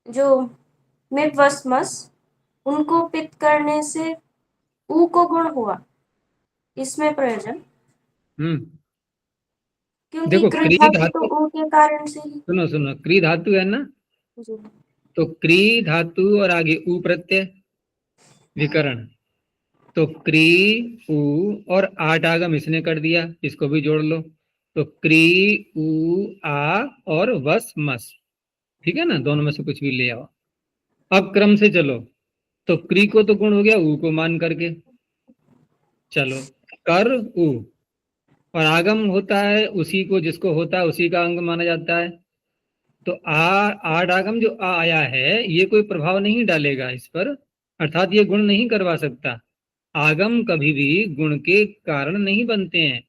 जो मिप वस्मस, उनको पित करने से ऊ को गुण हुआ। इसमें प्रयोजन, हम्म क्योंकि देखो कृ क्री धातु धातु, तो ऊ के कारण से ही। सुनो सुनो, क्री धातु है ना, जी। तो क्री धातु और आगे ऊ प्रत्यय विकरण, तो क्री ऊ और आठ आगम इसने कर दिया, इसको भी जोड़ लो, तो क्री ऊ आ और वस मस, ठीक है ना, दोनों में से कुछ भी ले आओ। अब क्रम से चलो, तो क्री को तो गुण हो गया ऊ को मान करके, चलो कर ऊ, और आगम होता है उसी को, जिसको होता है उसी का अंग माना जाता है। तो आठ आगम जो आ आया है ये कोई प्रभाव नहीं डालेगा इस पर, अर्थात ये गुण नहीं करवा सकता। आगम कभी भी गुण के कारण नहीं बनते हैं,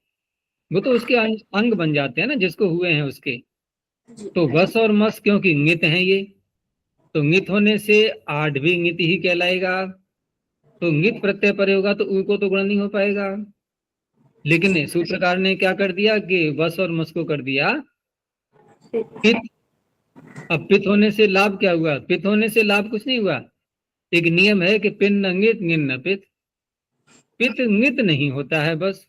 वो तो उसके अंग बन जाते हैं ना, जिसको हुए हैं उसके। जी। तो वस और मस क्योंकि ङित हैं ये, तो ङित होने से आठ भी ङित ही कहलाएगा, तो ङित प्रत्यय पर होगा तो ऊ को तो गुण नहीं हो पाएगा। लेकिन सूत्रकार ने क्या कर दिया कि वस और मस को कर दिया पित। अब पित होने से लाभ क्या हुआ, पित होने से लाभ कुछ नहीं हुआ, एक नियम है कि पिन न ङित ङिन न पित, पित ङित नहीं होता है, बस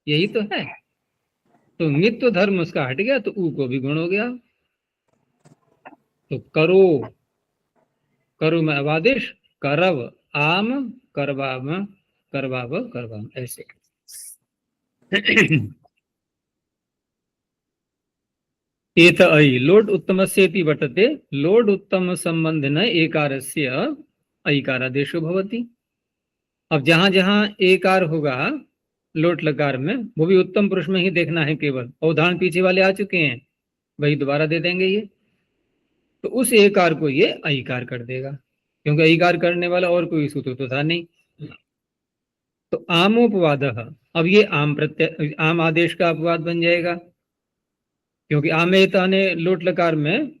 यही तो है। तो ङित तो धर्म उसका हट गया, तो ऊ को भी गुण हो गया। तो करो, करो में अबादेश, करव आम करवाम करवाव करवाम, ऐसे। एत ऐ लोट उत्तमस्येति वर्तते, लोट उत्तम संबंधिन एकारस्य ऐकारादेशो भवति। अब जहां जहां एकार होगा लोट लकार में, वो भी उत्तम पुरुष में ही देखना है केवल, और उदाहरण पीछे वाले आ चुके हैं, वही दोबारा दे देंगे ये। तो उस एकार को ये ऐकार कर देगा, क्योंकि ऐकार करने वाला और कोई सूत्र तो था नहीं। तो आमोपवाद, अब ये आम प्रत्यय आम आदेश का अपवाद बन जाएगा, क्योंकि आमेता ने लोट लकार में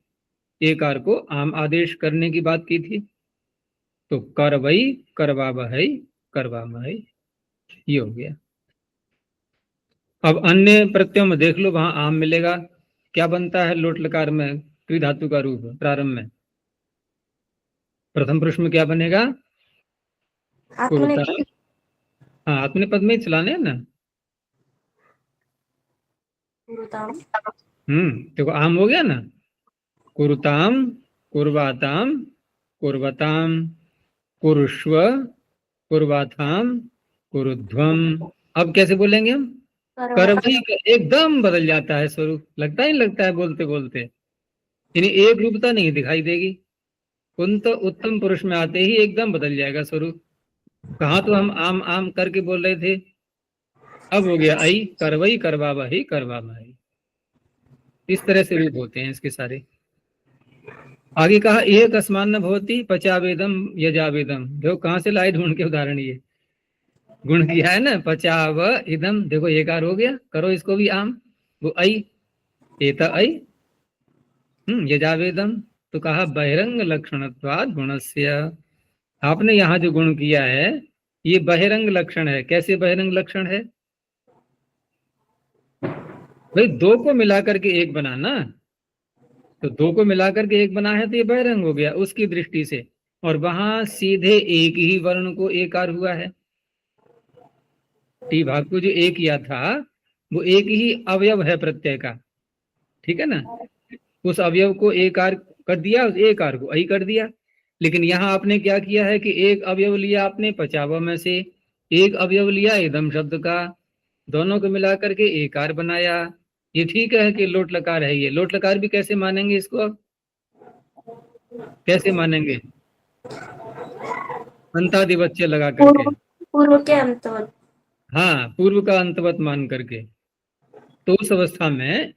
एकार को आम आदेश करने की बात की थी। तो करवई करवा बहई करवा महई, ये हो गया। अब अन्य प्रत्ययों में देख लो, वहां आम मिलेगा, क्या बनता है लोट लकार में क्रि धातु का रूप प्रारंभ में, प्रथम पुरुष में क्या बनेगा, आत्मने कुरुता। हाँ आत्मने पद में ही चलाने हैं ना। गुरुताम। देखो आम हो गया ना, कुरुताम कुर्वाताम कुर्वताम कुरुष्व कुर्वाथाम कुरुध्वम। अब कैसे बोलेंगे हम, करवा। करवई का एकदम बदल जाता है स्वरूप, लगता ही लगता है बोलते बोलते, यानी एक रूपता नहीं दिखाई देगी। उन तो उत्तम पुरुष में आते ही एकदम बदल जाएगा स्वरूप। कहाँ तो हम आम आम करके बोल रहे थे, अब हो गया आई करवई करवा वही करवा माई, इस तरह से रूप होते हैं इसके सारे। आगे कहा एक असमान न भवती पचावेदम यजावेदम, देखो कहाँ से लाए ढूंढ के उदाहरण, ये गुण किया है ना, पचाव इदम, देखो एकार हो गया, करो इसको भी आम, वो आई एता आई यजावेदम। तो कहा बहिरंग लक्षणत्वाद गुणस्य, आपने यहाँ जो गुण किया है ये बहिरंग लक्षण है। कैसे बहिरंग लक्षण है, भाई दो को मिलाकर के एक बनाना, तो दो को मिलाकर के एक बना है तो ये बहिरंग हो गया उसकी दृष्टि से, और वहां सीधे एक ही वर्ण को एकार हुआ है। टी भाग को जो एक किया था वो एक ही अवयव है प्रत्यय का, ठीक है ना, उस अवयव को एकार कर दिया, उस एकार को ऐ कर दिया। लेकिन यहाँ आपने क्या किया है कि एक अवयव लिया आपने पचावा में से, एक अवयव लिया इदम शब्द का, दोनों को मिलाकर के एकार बनाया। ये ठीक है कि लोट लकार है, ये लोट लकार भी कैसे मानेंगे इसको, अब कैसे मानेंगे, अंतादिवच्य लगा करके, पूर्व, पूर्व के अंतवत। हाँ पूर्व का अंतवत मान करके। तो उस अवस्था में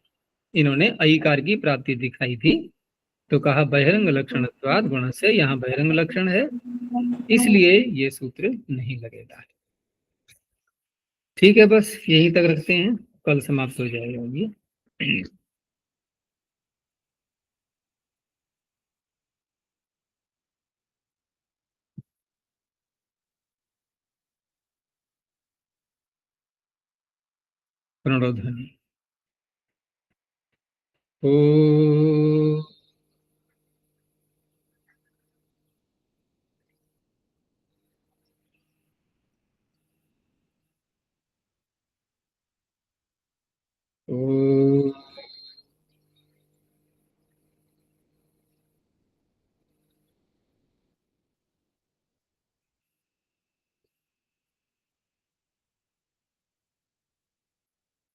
इन्होंने अईकार की प्राप्ति दिखाई थी, तो कहा बहिरंग लक्षणत्वाद गुण से, यहाँ बहिरंग लक्षण है इसलिए ये सूत्र नहीं लगेगा। ठीक है, बस यहीं तक रखते हैं, कल समाप्त हो जाएगा ये। प्रणोध्वनि। ओ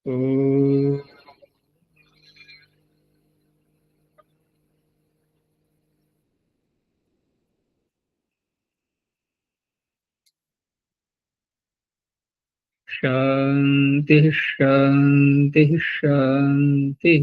ओ शांति शांति शांति।